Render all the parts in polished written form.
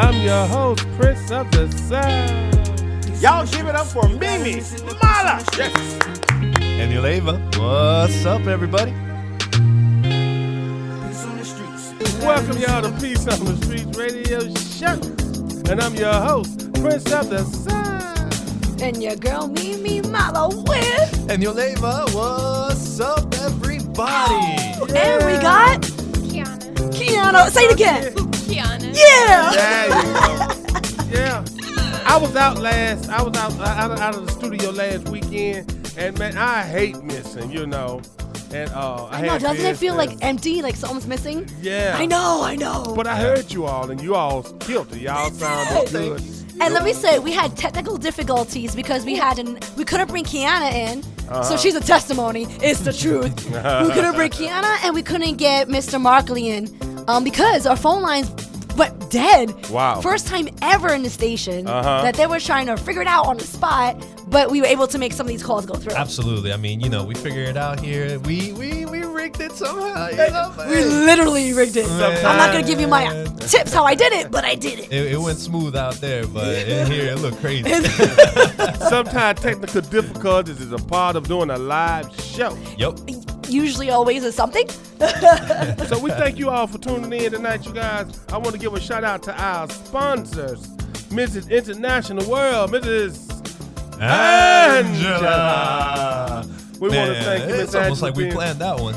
I'm your host, Prince of the South. Y'all give it up for Mimi Mala. Yes. And Yuleva. What's up, everybody? Welcome y'all to Peace on the Streets Radio Show. And I'm your host, Prince of the South. And your girl, Mimi Malo with. And Yuleva. What's up, everybody? And we got Kiana. Say it again. Kiana. Yeah. There you go. Yeah. I was out of the studio last weekend, and man, I hate missing, you know. And I know, doesn't it feel like empty, like something's missing? Yeah. I know. But I heard you all, and you all killed it. Y'all sounded good. And let me say, we had technical difficulties because we couldn't bring Kiana in. So she's a testimony. It's the truth. We couldn't bring Kiana, and we couldn't get Mr. Markley in because our phone lines went dead. Wow. First time ever in the station that they were trying to figure it out on the spot, but we were able to make some of these calls go through. Absolutely. I mean, you know, we figured it out here. We rigged it somehow. You know? We literally rigged it. Man. I'm not going to give you my tips how I did it, but I did it. It went smooth out there, but in here it looked crazy. Sometimes technical difficulties is a part of doing a live show. Yep. Usually always is something. So we thank you all for tuning in tonight, you guys. I want to give a shout out to our sponsors, Mrs. International World, Mrs. Angela. We want to thank you, Mrs. It's almost Angela, like we planned that one.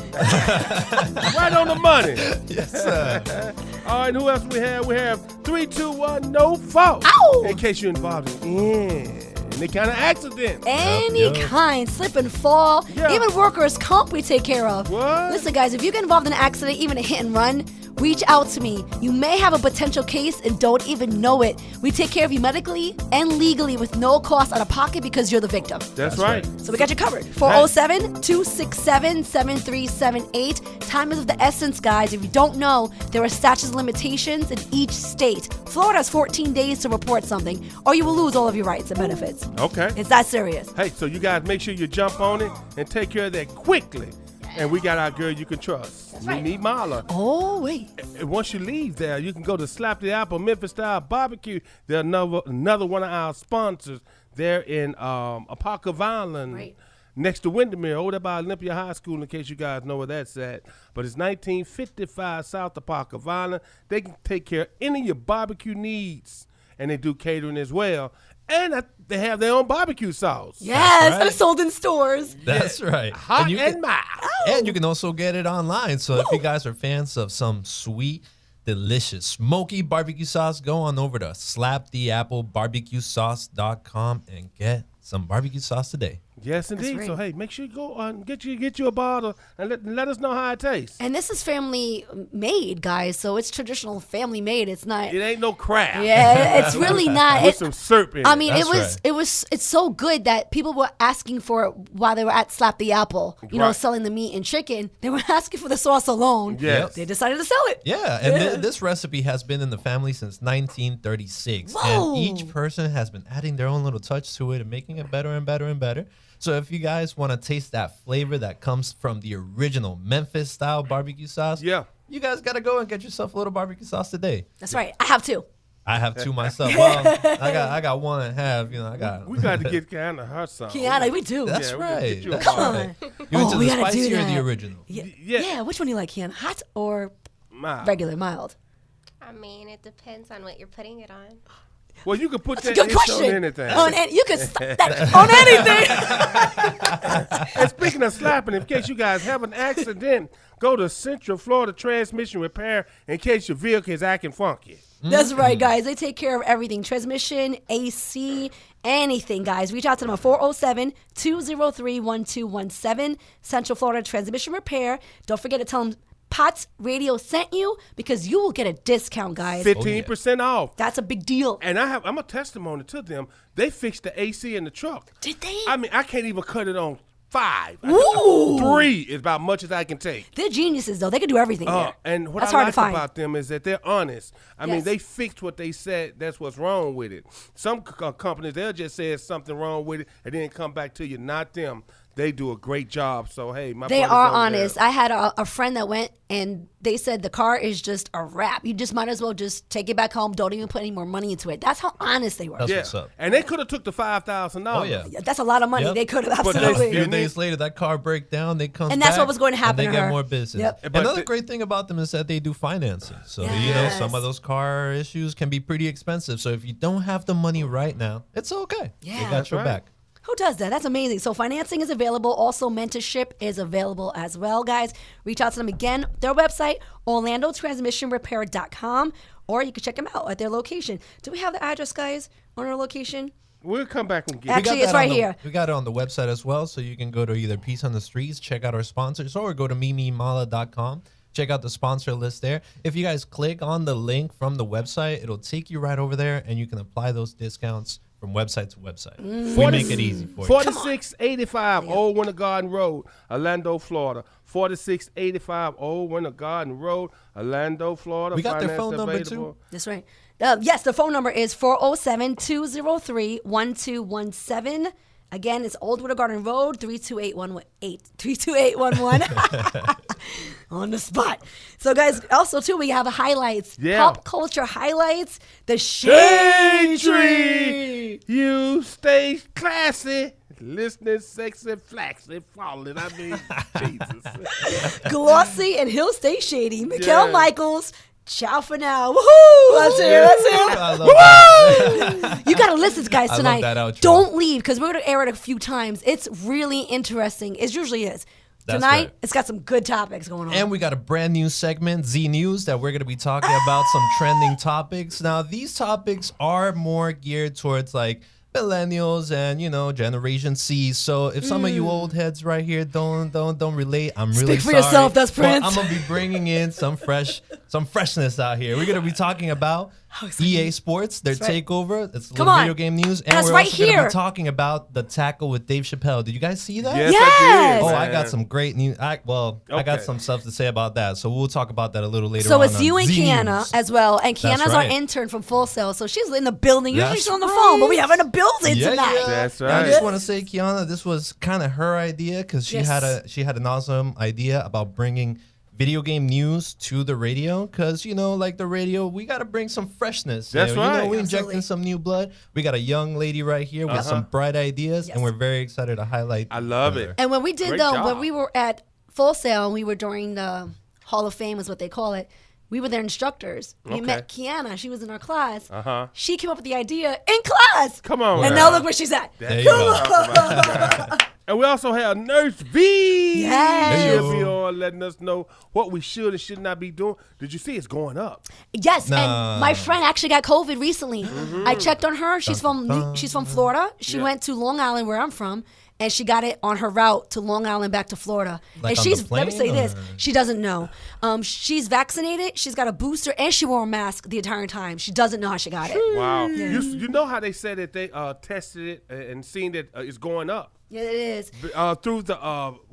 right on the money. Yes, sir. All right, who else we have? We have 321-NO-4. Ow! In case you're involved in any kind of accident. Any kind, slip and fall, Yeah. even workers' comp we take care of. What? Listen, guys, if you get involved in an accident, even a hit and run, reach out to me. You may have a potential case and don't even know it. We take care of you medically and legally with no cost out of pocket because you're the victim. That's right. So we got you covered. 407-267-7378. Time is of the essence, guys. If you don't know, there are statutes of limitations in each state. Florida has 14 days to report something, or you will lose all of your rights and benefits. Okay. It's that serious. Hey, so you guys make sure you jump on it and take care of that quickly. And we got our girl you can trust, Mimi Mala. Oh, wait. And once you leave there, you can go to Slap the Apple Memphis Style Barbecue. They're another one of our sponsors. They're in Apocov Island, Right. next to Windermere, over there by Olympia High School, in case you guys know where that's at. But it's 1955 South Apocov Island. They can take care of any of your barbecue needs, and they do catering as well. And they have their own barbecue sauce. Yes, right. and sold in stores. That's right. Hot you and mild. And you can also get it online. So if you guys are fans of some sweet, delicious, smoky barbecue sauce, go on over to slaptheapplebarbecuesauce.com and get some barbecue sauce today. Yes, indeed. right. So, hey, make sure you go and get you a bottle and let us know how it tastes. And this is family made, guys, so it's traditional family made. It's not. It ain't no crap. Yeah, it's really not. With some syrup in I it. mean, That's it's so good that people were asking for it while they were at Slap the Apple, Right. selling the meat and chicken. They were asking for the sauce alone. Yes. They decided to sell it. Yeah, and this recipe has been in the family since 1936. Whoa. And each person has been adding their own little touch to it and making it better and better and better. So if you guys want to taste that flavor that comes from the original Memphis-style barbecue sauce, Yeah. you guys got to go and get yourself a little barbecue sauce today. That's right. I have two. I have two myself. Well, I got one and a half. You know, I got. We got to get Kiana her some. Kiana, we do. That's Yeah, we gotta right. get you a That's bottle. right. Come You into we the gotta do spicy or the that. original? Yeah. Yeah. Yeah. Which one do you like, Kiana? Hot or Mild. regular, mild? I mean, it depends on what you're putting it on. Well, you can put That's a that good ish question. on anything. You can stop that on anything. And speaking of slapping, in case you guys have an accident, go to Central Florida Transmission Repair in case your vehicle is acting funky. That's right, guys. They take care of everything. Transmission, AC, anything, guys. Reach out to them at 407-203-1217. Central Florida Transmission Repair. Don't forget to tell them Potts Radio sent you because you will get a discount, guys. 15% off. That's a big deal. And I'm a testimony to them. They fixed the AC in the truck. Did they? I mean, I can't even cut it on 5. Ooh. 3 is about much as I can take. They're geniuses, though. They can do everything there. And what That's I hard like to find. about them is that they're honest. I mean, Yes. they fixed what they said. That's what's wrong with it. Some companies, they'll just say it's something wrong with it and then come back to you. Not them. They do a great job. So, hey, my They brothers are over honest. there. I had a friend that went, and they said the car is just a wrap. You just might as well just take it back home. Don't even put any more money into it. That's how honest they were. That's Yeah. what's up. And they could have took the $5,000. Oh, yeah. Yeah, that's a lot of money. Yep. They could have But And then a absolutely. few days later, that car break down. They come And that's back, what was going to happen and they to get her. more business. Yep. But Another the- great thing about them is that they do financing. So you know, Yes. some of those car issues can be pretty expensive. So if you don't have the money right now, it's okay. Yeah. They got That's your right. back. Who does that? That's amazing. So financing is available. Also, mentorship is available as well, guys. Reach out to them again. Their website, OrlandoTransmissionRepair.com, or you can check them out at their location. Do we have the address, guys, on our location? We'll come back and get Actually, We got it's that right on here. We got it on the website as well, so you can go to either Peace on the Streets, check out our sponsors, or go to mimimala.com. Check out the sponsor list there. If you guys click on the link from the website, it'll take you right over there, and you can apply those discounts from website to website. We make it easy for you. 4685 Old Winter Garden Road, Orlando, Florida. 4685 Old Winter Garden Road, Orlando, Florida. We got their Finance phone number, available. too. That's right. Yes, the phone number is 407-203-1217. Again, it's Old Winter Garden Road, 32811. On the spot. So, guys, also, too, we have highlights. Yeah. Pop culture highlights. The Shade Tree. Tree. You stay classy, listening sexy, flaxy, falling. I mean, Jesus. Glossy and He'll Stay Shady. Mikhail Yeah. Michaels. Ciao for now. Woohoo! That's it. That's it. I love that. You gotta listen, guys, I love tonight. that outro. Don't leave, because we're gonna air it a few times. It's really interesting. It usually is. That's Tonight, right. it's got some good topics going on. And we got a brand new segment, Z News, that we're going to be talking about some trending topics. Now, these topics are more geared towards like millennials and, you know, Generation C. So if some of you old heads right here don't relate, I'm really Speak for sorry. yourself, that's But Prince. I'm going to be bringing in some freshness out here. We're going to be talking about EA Sports, their right. takeover. It's a Come little on. video game news. And That's we're right also going to here. be talking about the tackle with Dave Chappelle. Did you guys see that? Yes, I Yes. did. Oh, I man. got some great news. I got Okay. some stuff to say about that. So we'll talk about that a little later so on. it's you and Z Kiana News. as well. And That's Kiana's right. our intern from Full Sail. So she's in the building. Usually That's she's on the phone, but we have her in the building tonight. That's Yeah, I right. just want to say, Kiana, this was kind of her idea because she Yes. had an awesome idea about bringing video game news to the radio because, you know, like the radio, we got to bring some freshness. That's You know, right. we Absolutely. injecting some new blood. We got a young lady right here with some bright ideas, Yes. and we're very excited to highlight. I love her. it. And when we did Great when job. we were at Full Sail and we were during the Hall of Fame is what they call it. We were their instructors. We Okay. met Kiana. She was in our class. Uh-huh. She came up with the idea in class. Come on. And now. now look where she's at. There you go. And we also have Nurse V. Yes. She'll be on letting us know what we should and should not be doing. Did you see it's going up? Yes, Nah. and my friend actually got COVID recently. I checked on her. She's from Florida. She Yeah. went to Long Island, where I'm from, and she got it on her route to Long Island back to Florida. Like and on she's the let me say plane, this: or- she doesn't know. She's vaccinated. She's got a booster, and she wore a mask the entire time. She doesn't know how she got it. Wow. You know how they said that they tested it and seen that it's going up Yeah, it is. through the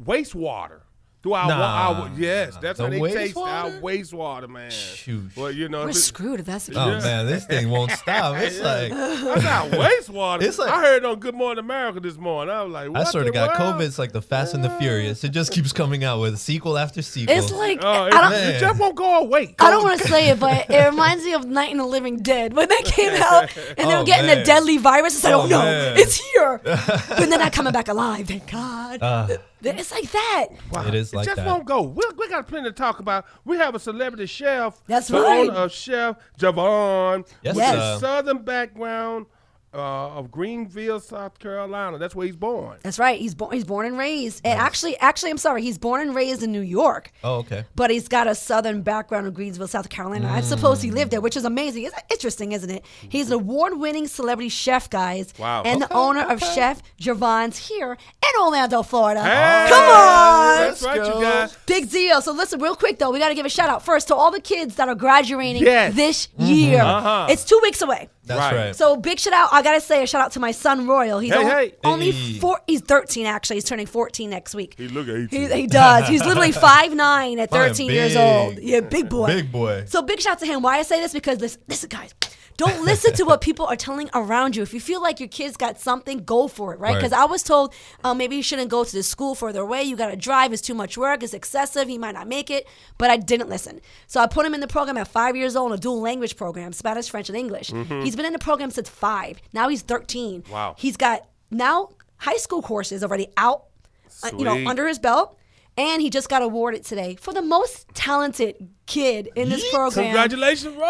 wastewater. Through our, Nah. yes, that's The how they taste our wastewater? wastewater, man. Shoot. Well, you know, We're if it- screwed if that's the case. Oh man, this thing won't stop. It's like that's not wastewater. It's like- I heard on Good Morning America this morning. I was like, what I sort of the got world? COVID. It's like the Fast and the Furious. It just keeps coming out with sequel after sequel. It's like Oh, I don't. Man. it just won't go away. I don't want to say it, but it reminds me of Night and the Living Dead when that came out and they Oh, were getting man. a deadly virus. I said, Oh, "Oh no, man. it's here!" But they're not coming back alive. Thank God. It's like that. It is like it just that. won't go. We got plenty to talk about. We have a celebrity chef. That's the right. owner of Chef Javon Yes, with Yes. a southern background of Greenville, South Carolina. That's where he's born. That's right. He's born and raised. And actually, I'm sorry. He's born and raised in New York. Oh, okay. But he's got a southern background in Greensville, South Carolina. I suppose he lived there, which is amazing. It's interesting, isn't it? He's an award-winning celebrity chef, guys. Wow. And the owner of Chef Javon's here in Orlando, Florida. Hey, Come on. That's right, go. you guys. Big deal. So listen, real quick though, we got to give a shout out first to all the kids that are graduating Yes. this year. Uh-huh. It's 2 weeks away. That's Right. right. So big shout out. I gotta say a shout out to my son Royal. He's only Hey. he's 13 actually. He's turning 14 next week. He look 18. He does. He's literally 5'9" at 13 years big. old. Yeah, big boy. Big boy. So big shout out to him. Why I say this? Because listen guys. Don't listen to what people are telling around you. If you feel like your kid's got something, go for it, right? Because Right. I was told maybe you shouldn't go to the school further away. You got to drive. It's too much work. It's excessive. He might not make it. But I didn't listen. So I put him in the program at 5 years old, a dual language program, Spanish, French, and English. He's been in the program since 5. Now he's 13. Wow. He's got now high school courses already out, Sweet. under his belt. And he just got awarded today for the most talented kid in this program. Congratulations, Roy.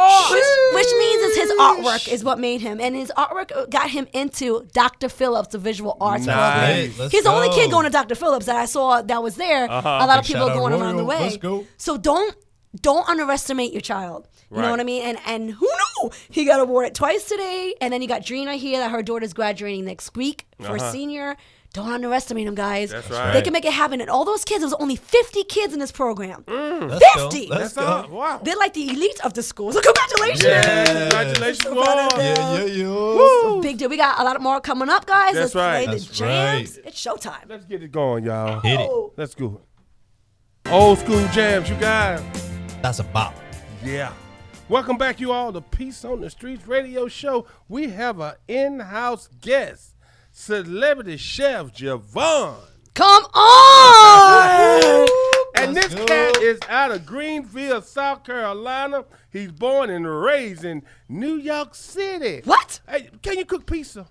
Which means it's his artwork is what made him. And his artwork got him into Dr. Phillips, the visual arts program. Nice. Let's He's the only go. kid going to Dr. Phillips that I saw that was there. A lot of Big people shout out, going around the Royal. way. Let's go. So don't underestimate your child. You Right. know what I mean? And who knew? He got awarded twice today. And then you got Drina here that her daughter's graduating next week for a senior. Don't underestimate them, guys. That's right. They can make it happen. And all those kids, there's only 50 kids in this program. Let's 50. Go. Let's That's all. go. Wow. They're like the elite of the school. So congratulations. Yeah, congratulations, Roy. Yeah. Big deal. We got a lot more coming up, guys. That's Let's right. play That's the jams. right. It's showtime. Let's get it going, y'all. Hit it. Let's go. Old school jams, you guys. That's a bop. Yeah. Welcome back, you all, to Peace on the Streets radio show. We have an in-house guest, celebrity chef Javon. Come on. And Let's this go. cat is out of Greenville, South Carolina. He's born and raised in New York City. What? Hey, can you cook pizza?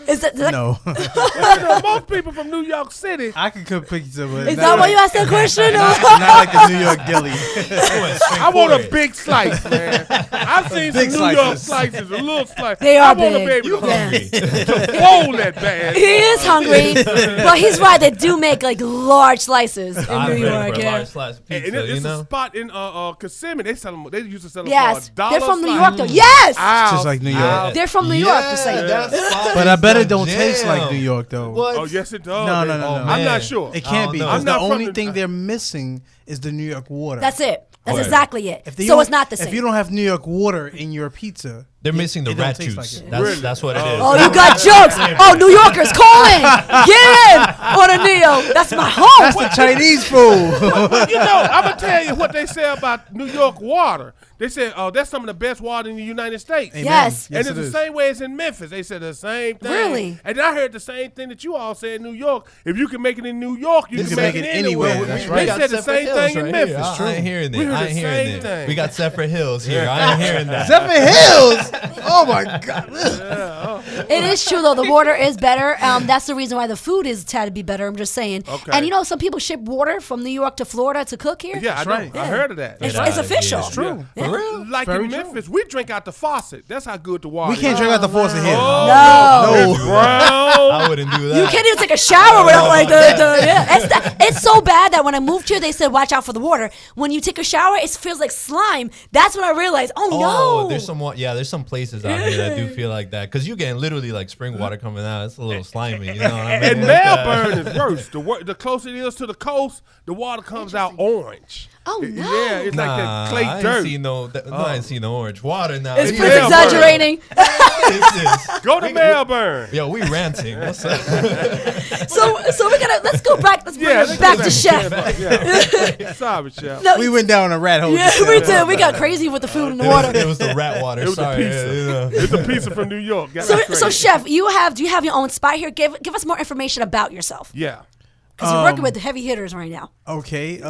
Is that, No, You know, most people from New York City. I can cook pizza, but is that why you asked that question? not like a New York deli. I want a big slice, man. I've seen some Big New York slices. slices, a little slice. They I are want big. to be able to, Yeah. to fold that bad. He is hungry, but he's right. They do make like large slices in I'm New ready York. for a Yeah. large slice of And pizza, it's you a know? spot in Kissimmee. They sell them. They used to sell them Yes, for $1 they're from New slice. York though. Yes, Just like New York. Ow. they're from New York. Just saying. that spot But I is bet the it don't taste like jam. New York though. What? Oh yes, it does. No, no, man. no, no. I'm man. not sure. It can't be. know. Because I'm the not from only the- thing they're missing is the New York water. That's it. That's Right. exactly it. If they So don't- it's not the same. If you don't have New York water in your pizza, They're missing the it don't rat taste juice. like it. That's Really? that's what it is. Oh, you got jokes. Oh, New Yorkers calling. Get in on a Neo. That's my home. That's the Chinese food. But you know, I'm gonna tell you what they say about New York water. They said, "Oh, that's some of the best water in the United States." Amen. Yes. And Yes, it's it the is. same way as in Memphis. They said the same thing. Really? And then I heard the same thing that you all said in New York. If you can make it in New York, you can make it anywhere. That's They right. said the same thing in Memphis. I ain't hearing We that. heard I the ain't same hearing that. thing. We got Zephyr Hills here. I ain't hearing that. Zephyr Hills. Oh my God. It is true though. The water is better. That's the reason why the food is had to be better. I'm just saying. Okay. And you know, some people ship water from New York to Florida to cook here. Yeah, I know. right. I heard of that. It's, Get it's outta official. here. It's true. Yeah. For real? Like Very in true. Memphis, we drink out the faucet. That's how good the water We is. can't drink out the faucet here. Oh, No. it's brown. I wouldn't do that. You can't even take a shower without like yeah. It's so bad that when I moved here, they said watch out for the water. When you take a shower, it feels like slime. That's when I realized, oh no. There's some places out here that do feel like that because you're getting literally like spring water coming out. It's a little slimy, you know what I mean? And Melbourne is worse. The closer it is to the coast, the water comes out orange. Oh, no. Yeah, it's like that clay I dirt. ain't seen I ain't seen no orange water now. It's Yeah, Prince Melbourne. exaggerating. Go to Melbourne. Yo, we ranting. What's up? so let's go back. Let's bring let's it back go to Chef. Yeah. Sorry, Chef. No, We went down a rat hole. yeah, we did. We got crazy with the food and the water. It was the rat water. It was Sorry. the pizza. you know. It's a pizza from New York. Got So, that so crazy. Chef, do you have your own spot here? Give us more information about yourself Yeah. because you're working with heavy hitters right now. Okay.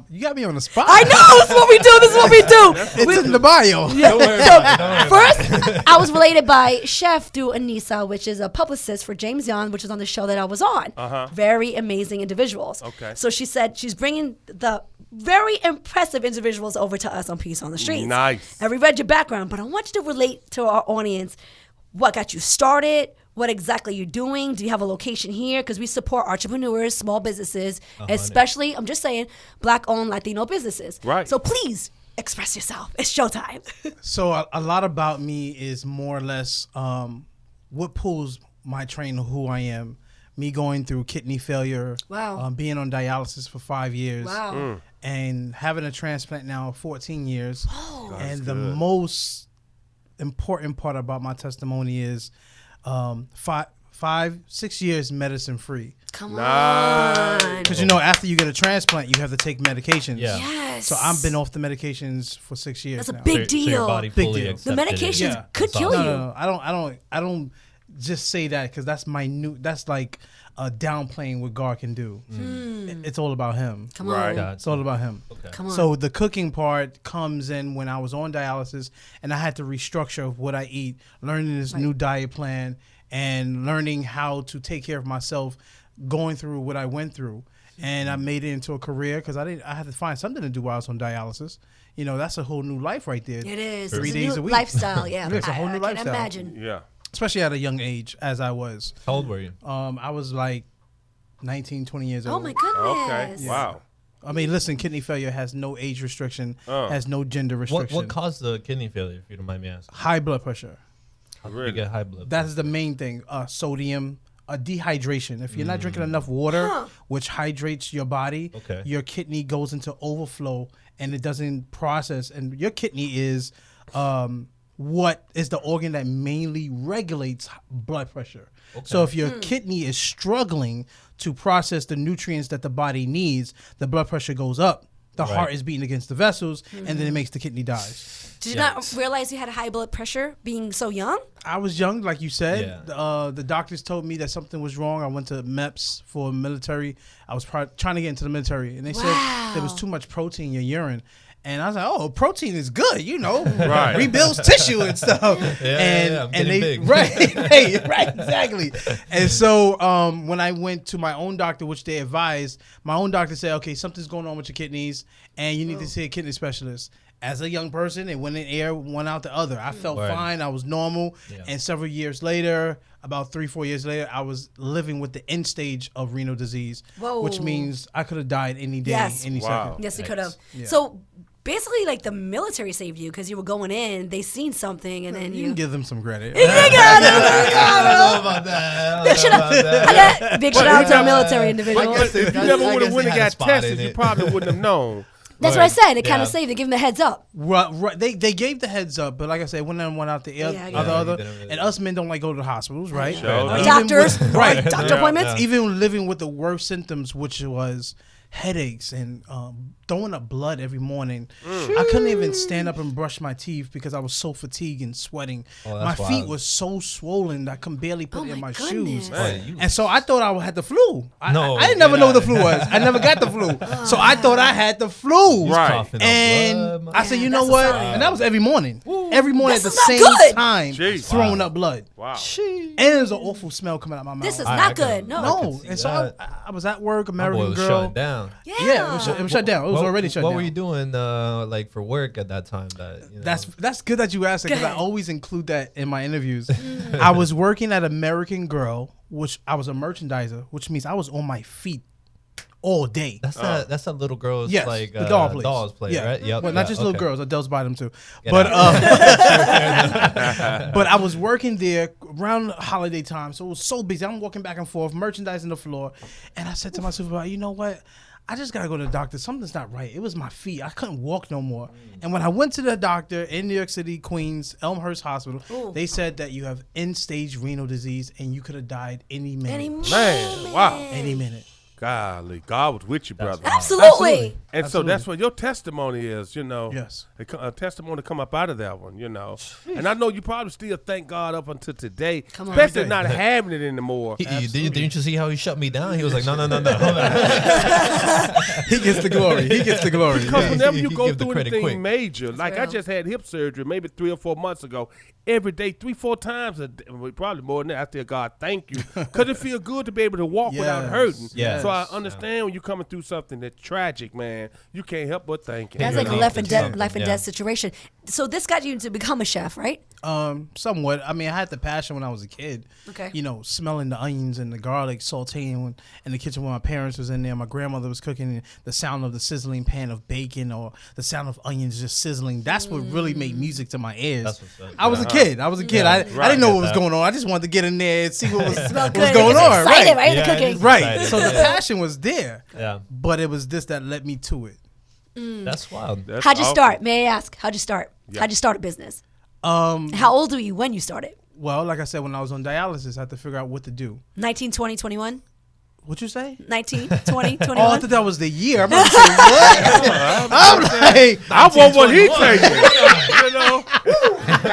You got me on the spot. I know. This is what we do. This is what we do. It's in the bio. Don't worry about it. Don't worry about First, I was related by Chef through Anissa, which is a publicist for James Young, which is on the show that I was on. Very amazing individuals. Okay. So she said she's bringing the very impressive individuals over to us on Peace on the Streets. Nice. And we read your background, but I want you to relate to our audience. What got you started? What exactly you're doing? Do you have a location here? Because we support entrepreneurs, small businesses, especially, I'm just saying, Black-owned Latino businesses. Right. So please express yourself. It's showtime. So a lot about me is more or less what pulls my train of who I am. Me going through kidney failure. Wow. Being on dialysis for 5 years. Wow. And having a transplant now 14 years. Oh. And the most important part about my testimony is 5-6 years medicine free. Come Nice. on. Because after you get a transplant, you have to take medications. Yeah. Yes. So I've been off the medications for 6 years. That's a now. big So your deal. body Big fully deal. accepted The it. medications Yeah. could That's kill awesome. you. No, I don't just say that because that's my new. That's like downplaying what God can do. It's all about Him. Come Right. on. Gotcha. It's all about Him. Okay. Come on. So the cooking part comes in when I was on dialysis and I had to restructure what I eat, learning this new diet plan and learning how to take care of myself, going through what I went through. And I made it into a career because I had to find something to do while I was on dialysis. That's a whole new life right there. It is. 3 It's days new a week. lifestyle. Yeah. It's a whole new I lifestyle. can imagine. Yeah. Especially at a young age as I was. How old were you? I was like 19, 20 years old. Oh my goodness. Okay. Wow. I mean, listen, kidney failure has no age restriction, has no gender restriction. What caused the kidney failure, if you don't mind me asking? High blood pressure. How did Really? you get high blood That is the main thing. Sodium, dehydration. If you're not drinking enough water, which hydrates your body, Okay. your kidney goes into overflow and it doesn't process. And your kidney is what is the organ that mainly regulates blood pressure. So if your kidney is struggling to process the nutrients that the body needs, the blood pressure goes up. The heart is beating against the vessels, and then it makes the kidney dies. Did you not realize you had high blood pressure being so young? I was young, like you said. Yeah. The doctors told me that something was wrong. I went to MEPS for military. I was trying to get into the military, and they said there was too much protein in your urine. And I was like, oh, protein is good, Right. rebuilds tissue and stuff. I'm getting big. right, exactly. And so when I went to my own doctor, which they advised, my own doctor said, okay, something's going on with your kidneys, and you need to see a kidney specialist. As a young person, it went in air, one out the other. I felt fine. I was normal. Yeah. And several years later, about 3-4 years later, I was living with the end stage of renal disease, Whoa. which means I could have died any day, Yes. any Wow. second. Yes, you could have. Yeah. So basically, like the military saved you because you were going in, they seen something, and then You you. can give them some credit. You got it. I don't know about that. Big shout out- I got big shout out to a military individual. If you never I would guess have went they and had a got spot tested, in you it. probably wouldn't have known. That's what I said. It kind Yeah. of saved. They give them the heads up. Right. They gave the heads up, but like I said, one of them went out the Yeah, I get other, it. Yeah, and us men don't like go to the hospitals, right? Sure. Even Doctors, with- right? Doctor appointments. Even living with the worst symptoms, which was headaches and throwing up blood every morning. I couldn't even stand up and brush my teeth because I was so fatigued and sweating. Oh, My that's feet wild. was so swollen that I couldn't barely put Oh it in my my goodness. shoes. Man. And so I thought I had the flu. No, I didn't never get know what the out. flu was. I never got the flu. So I thought I had the flu. Right. Coughing up And blood, man. I said, you know that's a what? sign. And that was every morning. Every morning This at the is not same good. time, Jeez. throwing up blood. Wow. And there's an awful smell coming out my mouth. This is I not can- good. No. no. see And so that. I was at work, My boy American was Girl. shutting down. Yeah, it was shut down. It was already shut What down. were you doing, like for work at that time? That you know? That's good that you asked it because Go I ahead. always include that in my interviews. I was working at American Girl, which I was a merchandiser, which means I was on my feet all day. that's that little girl's Yes, like the doll place. dolls play, Yeah. right? Yep. Well, not yeah, just okay. little girls. Adults buy them too. Get But out. but I was working there around holiday time, so it was so busy. I'm walking back and forth, merchandising the floor, and I said to my supervisor, "You know what? I just gotta go to the doctor. Something's not right. It was my feet. I couldn't walk no more." And when I went to the doctor in New York City, Queens, Elmhurst Hospital, they said that you have end-stage renal disease and you could have died any minute. Man, wow. Any minute. Golly, God was with you, brother. Absolutely. And Absolutely. so that's what your testimony is, Yes. A testimony come up out of that one, And I know you probably still thank God up until today, Come on. especially Every day. not having it anymore. Didn't you see how he shut me down? He was like, no. He gets the glory. He gets the glory. Because Yeah. whenever you He go give the through credit anything quick. major, like I real. just had hip surgery maybe 3 or 4 months ago, every day, 3-4 times a day, well, probably more than that. I tell God, thank you, because it feeel good to be able to walk without Yes. hurting. Yes. So I understand when you're coming through something that's tragic, man. You can't help but thank Him. That's Yeah. like a Yeah. life and Yeah. death situation. So this got you to become a chef, right? Somewhat. I mean, I had the passion when I was a kid. Okay. You know, smelling the onions and the garlic sauteing in the kitchen when my parents was in there. My grandmother was cooking. And the sound of the sizzling pan of bacon or the sound of onions just sizzling. That's what really made music to my ears. That's what's up. I was a kid. I was a kid. Yeah, I didn't know Get what was that. going on. I just wanted to get in there and see what was, Smell what good. was going It's on. excited, Right. right? Yeah, The cooking. it's Right. excited. So the Yeah. passion was there. Yeah, But it was this that led me to it. that's wild. That's How'd you awesome. start? May I ask? How'd you start? Yeah. How'd you start a business? Um, How old were you when you started? Well, like I said, when I was on dialysis, I had to figure out what to do. 19, 20, 21? What'd you say? 19, 20, 21? Oh, I thought that was the year. I'm about to say, what? I'm like, I want what he taking. You know,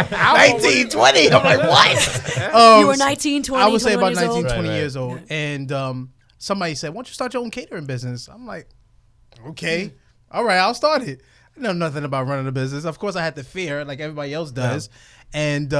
1920. I'm like, what? You were 19, 20, I would say 21 about years 19, old? 20 years old. And somebody said, why don't you start your own catering business? I'm like, okay. All right, I'll start it. I know nothing about running a business. Of course, I had the fear like everybody else does. And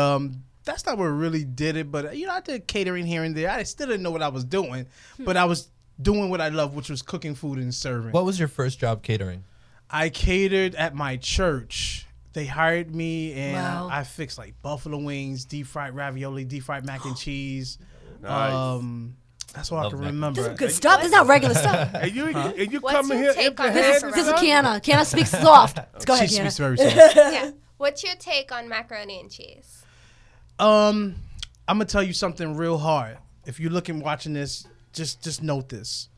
that's not what really did it. But, I did catering here and there. I still didn't know what I was doing. But I was doing what I love, which was cooking food and serving. What was your first job catering? I catered at my church. They hired me, and Wow. I fixed like buffalo wings, deep fried ravioli, deep fried mac and cheese. Nice. That's all I Love can mac and remember. This is good stuff. This is not regular stuff. and you What's coming your here take on empty-handed, This is son? Kiana. Kiana speaks soft. Go ahead, She Kiana. speaks very soft. Yeah. What's your take on macaroni and cheese? I'm gonna tell you something real hard. If you're looking, watching this, just note this: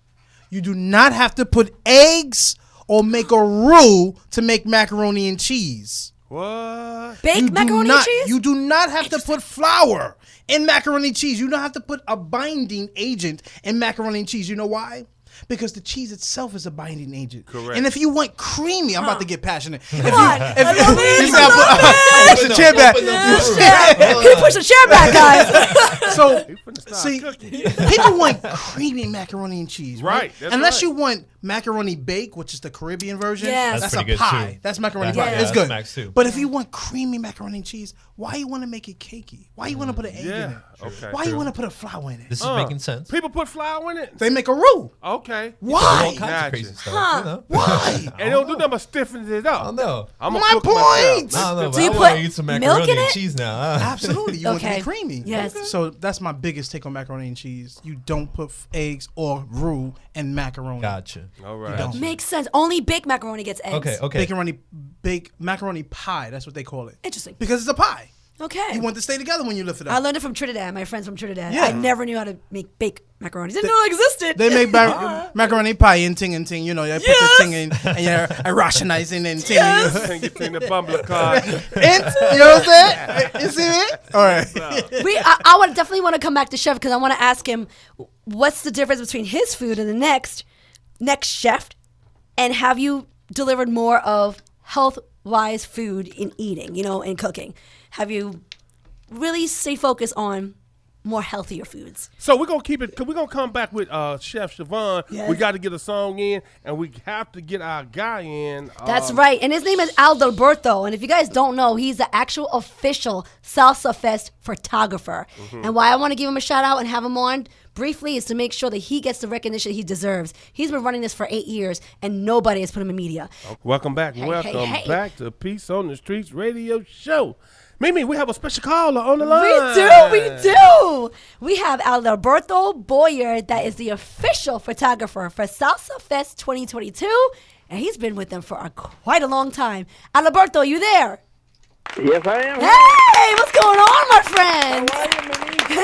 you do not have to put eggs or make a roux to make macaroni and cheese. What? Baked macaroni and cheese? You do not have to put flour in macaroni and cheese. You don't have to put a binding agent in macaroni and cheese. You know why? Because the cheese itself is a binding agent. Correct. And if you want creamy, I'm about to get passionate. Come on. Push the chair back. He pushed the chair back, guys. So, finna start see, cooking. people want creamy macaroni and cheese, right? Right, that's Unless right. you want macaroni bake, which is the Caribbean version. Yes. That's That's a pretty good, pie. too. That's macaroni That's- pie. yeah, It's that's good. max, too. But if you want creamy macaroni and cheese, why you want to make it cakey? Why you want to put an egg in Yeah. it? Okay. Why you want to put a flour in it? This is making sense. People put flour in it. They make a roux. Okay. All Why? kinds Gotcha. of crazy stuff. You know? Why? And they don't do nothing but stiffen it up. I don't know. I'm My cook point. myself. I don't know, Do but you I want put to eat some milk macaroni in and it? cheese now. Absolutely. You want it to Okay. be creamy. Yes. So that's my biggest take on macaroni and cheese. You don't put eggs or roux in macaroni. Gotcha. All right. don't. Makes sense. Only baked macaroni gets eggs. Okay. Bake macaroni pie. That's what they call it. Interesting. Because it's a pie. Okay. You want to stay together when you lift it I up. learned it from Trinidad. My friends from Trinidad. Yeah. I never knew how to make baked macaroni. Didn't know it existed. They make macaroni pie in ting and ting. You know, they put the ting in and you're rationalizing and ting. Think you think the bumbler card. You know what I'm saying? You see me? All right. I would definitely want to come back to chef because I want to ask him what's the difference between his food and the next chef, and have you delivered more of health-wise food in eating, in cooking? Have you really stayed focused on more healthier foods? So we're gonna keep it. We're gonna come back with Chef Siobhan. Yes. We got to get a song in, and we have to get our guy in. That's right. And his name is Alberto. And if you guys don't know, he's the actual official Salsa Fest photographer. And why I want to give him a shout out and have him on briefly is to make sure that he gets the recognition he deserves. He's been running this for 8 years, and nobody has put him in media. Welcome back. Hey, Welcome hey. back to Peace on the Streets radio show. Mimi, we have a special caller on the line. We do. We have Alberto Boyer, that is the official photographer for Salsa Fest 2022, and he's been with them for quite a long time. Alberto, you there? Yes, I am. Hey, what's going on, my friend?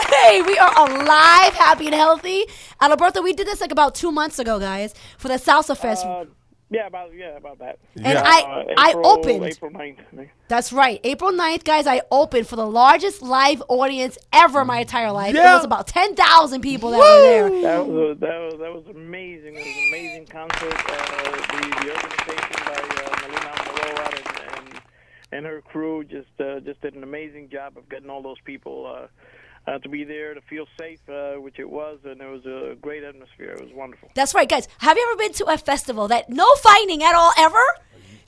Hey, we are alive, happy, and healthy. Alberto, we did this like about 2 months ago, guys, for the Salsa Fest. Yeah, about that. And I opened. April 9th. That's right. April 9th, guys, I opened for the largest live audience ever in my entire life. Yeah. It was about 10,000 people that were there. That was amazing. It was an amazing concert. The organization by Melina Moroa and her crew just did an amazing job of getting all those people to be there, to feel safe, which it was, and it was a great atmosphere. It was wonderful. That's right, guys. Have you ever been to a festival that no fighting at all ever?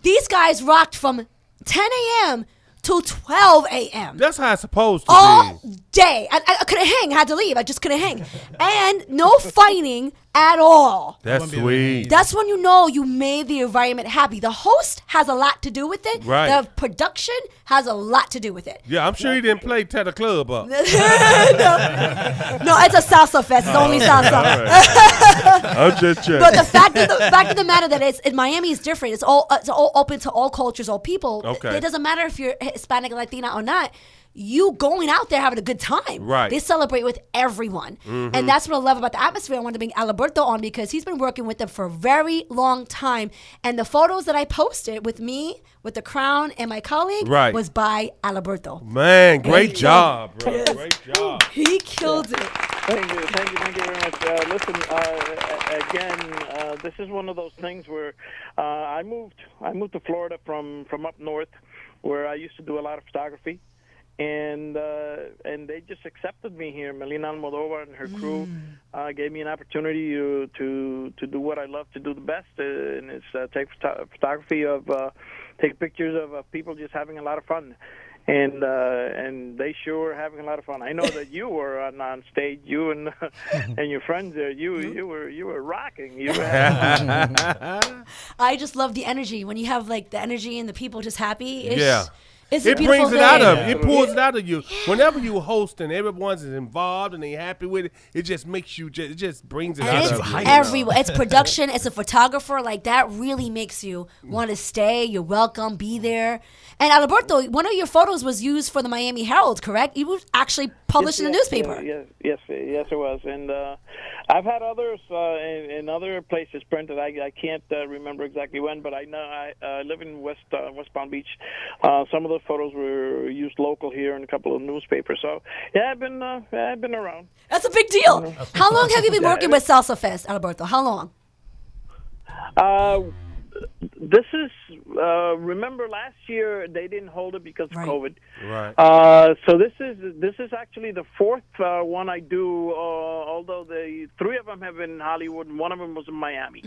These guys rocked from 10 a.m. to 12 a.m. That's how it's supposed to all be. day. I couldn't hang. I had to leave. I just couldn't hang. And no fighting at all. That's sweet. That's when you know you made the environment happy. The host has a lot to do with it. Right. The production has a lot to do with it. Yeah, I'm sure he didn't play Tear the Club up. No, it's a salsa fest. It's only salsa. I'm just checking. But the fact of the matter that it's in Miami is different. It's all open to all cultures, all people. Okay. It doesn't matter if you're Hispanic, Latina, or not. you going out there having a good time. Right. They celebrate with everyone. And that's what I love about the atmosphere. I wanted to bring Alberto on because he's been working with them for a very long time. And the photos that I posted with me, with the crown, and my colleague was by Alberto. Man, great job, bro. Great job. He killed it. Thank you very much. Listen, again, this is one of those things where I moved to Florida from up north, where I used to do a lot of photography, and they just accepted me here. Melina Almodovar and her crew gave me an opportunity to do what I love to do the best, and it's take photography of take pictures of people just having a lot of fun. And they sure are having a lot of fun. I know that you were on stage, you and and your friends there. You were rocking. You were I just love the energy when you have like the energy and the people just happy. It's It a beautiful brings it thing. out of you. It pulls it out of you. Whenever you host and everyone's involved and they happy with it, it just makes you. It just brings it And out it's of you. everywhere. It's production. It's a photographer. Like that really makes you want to stay. You're welcome. Be there. And Alberto, one of your photos was used for the Miami Herald, correct? You were actually published in the newspaper. Yes, it was. And I've had others in other places printed. I can't remember exactly when, but I know I live in West Palm Beach. Some of those photos were used local here in a couple of newspapers. So yeah, I've been around. That's a big deal. How long have you been working with Salsa Fest, Alberto? How long? This is remember last year they didn't hold it because of COVID. Right. So this is actually the fourth one I do. Although the three of them have been in Hollywood and one of them was in Miami.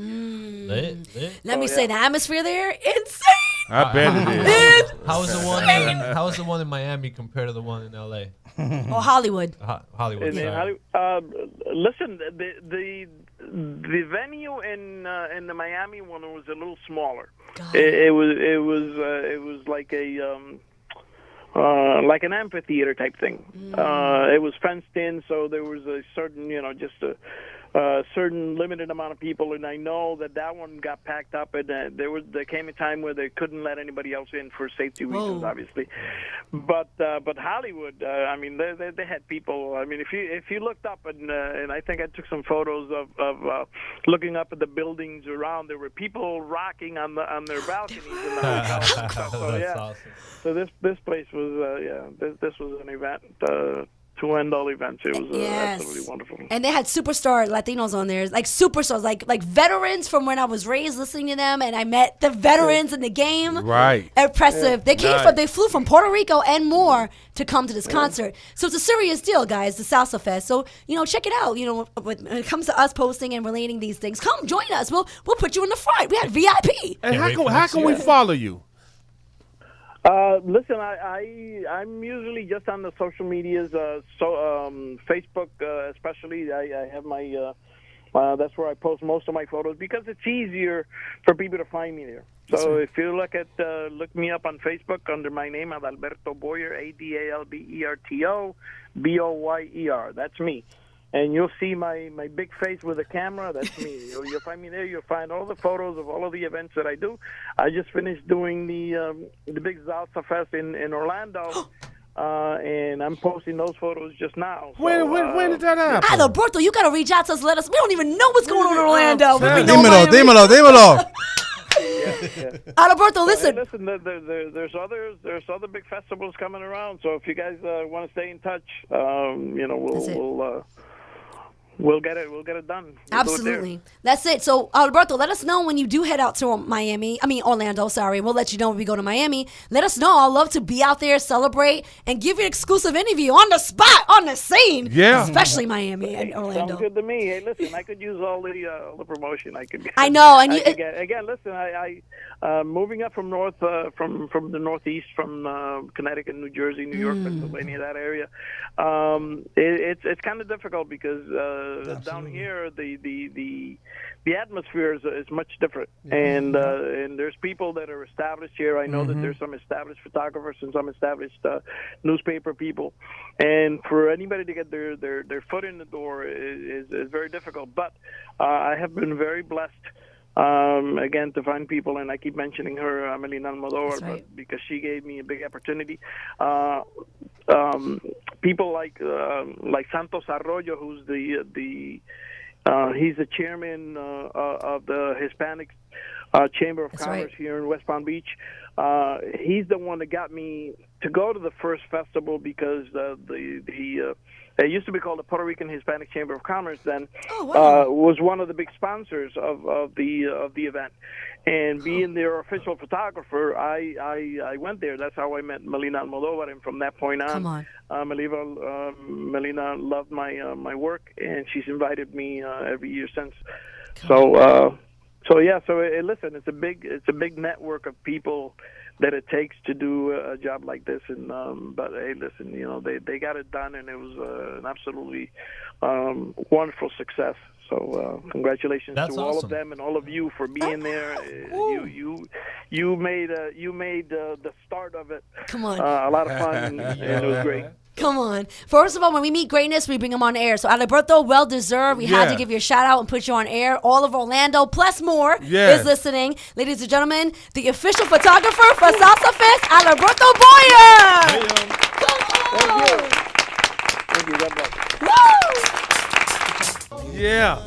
Let me say the atmosphere there, insane. I bet it is. How is the one in Miami compared to the one in LA? Or Hollywood. Hollywood. Listen, the venue in the Miami one was a little smaller. It was like like an amphitheater type thing. It was fenced in, so there was a certain, just a certain limited amount of people, and I know that one got packed up, and there came a time where they couldn't let anybody else in for safety reasons, obviously. But Hollywood, I mean, they had people. I mean, if you looked up and I think I took some photos of looking up at the buildings around, there were people rocking on their balconies. Awesome. So this place was this was an event. To end all events, it was absolutely wonderful. And they had superstar Latinos on there, like superstars, like veterans from when I was raised listening to them, and I met the veterans in the game. Right. Impressive. They they flew from Puerto Rico and more to come to this concert. So it's a serious deal, guys, the Salsa Fest. So, check it out. When it comes to us posting and relating these things, come join us. We'll put you in the front. We had VIP. And how can we follow you? Listen, I'm usually just on the social medias, Facebook especially. I have my that's where I post most of my photos because it's easier for people to find me there. So if you look me up on Facebook under my name, Adalberto Boyer, Adalberto Boyer. That's me. And you'll see my big face with a camera. That's me. You'll find me there. You'll find all the photos of all of the events that I do. I just finished doing the big Salsa Fest in Orlando, and I'm posting those photos just now. So, when did that happen? Alberto, you got to reach out to us. Let us. We don't even know what's going on in Orlando. Dímelo. Alberto, listen. Hey, listen, there's other big festivals coming around. So if you guys want to stay in touch, we'll get it done. Absolutely. That's it. So, Alberto, let us know when you do head out to Orlando, sorry. We'll let you know when we go to Miami. Let us know. I'd love to be out there, celebrate, and give you an exclusive interview on the spot, on the scene. Yeah. Especially Miami and Orlando. Sounds good to me. Hey, listen, I could use all the promotion I could get. I know. And again, listen, I moving up from from the Northeast, from Connecticut, New Jersey, New York, Pennsylvania, that area, it's kind of difficult because down here the atmosphere is much different, and there's people that are established here. I know that there's some established photographers and some established newspaper people, and for anybody to get their foot in the door is very difficult. But I have been very blessed again, to find people, and I keep mentioning her, Melina Almodovar, right. but because she gave me a big opportunity. People like Santos Arroyo, who's he's the chairman of the Hispanic Chamber of Commerce here in West Palm Beach. He's the one that got me to go to the first festival because it used to be called the Puerto Rican Hispanic Chamber of Commerce. Then was one of the big sponsors of the event, and being their official photographer, I went there. That's how I met Melina Almodovar, and from that point on, Melina loved my work, and she's invited me every year since. Listen, it's a big network of people that it takes to do a job like this, and but hey, listen, they got it done, and it was an absolutely wonderful success. So congratulations to all of them and all of you for being there. You made the start of it. Come on, a lot of fun, and it was great. Come on. First of all, when we meet greatness, we bring them on air. So Alberto, well-deserved. We had to give you a shout-out and put you on air. All of Orlando, plus more, is listening. Ladies and gentlemen, the official photographer for Salsa Fest, Alberto Boyer. Come on. Thank you. God bless. Woo! Yeah.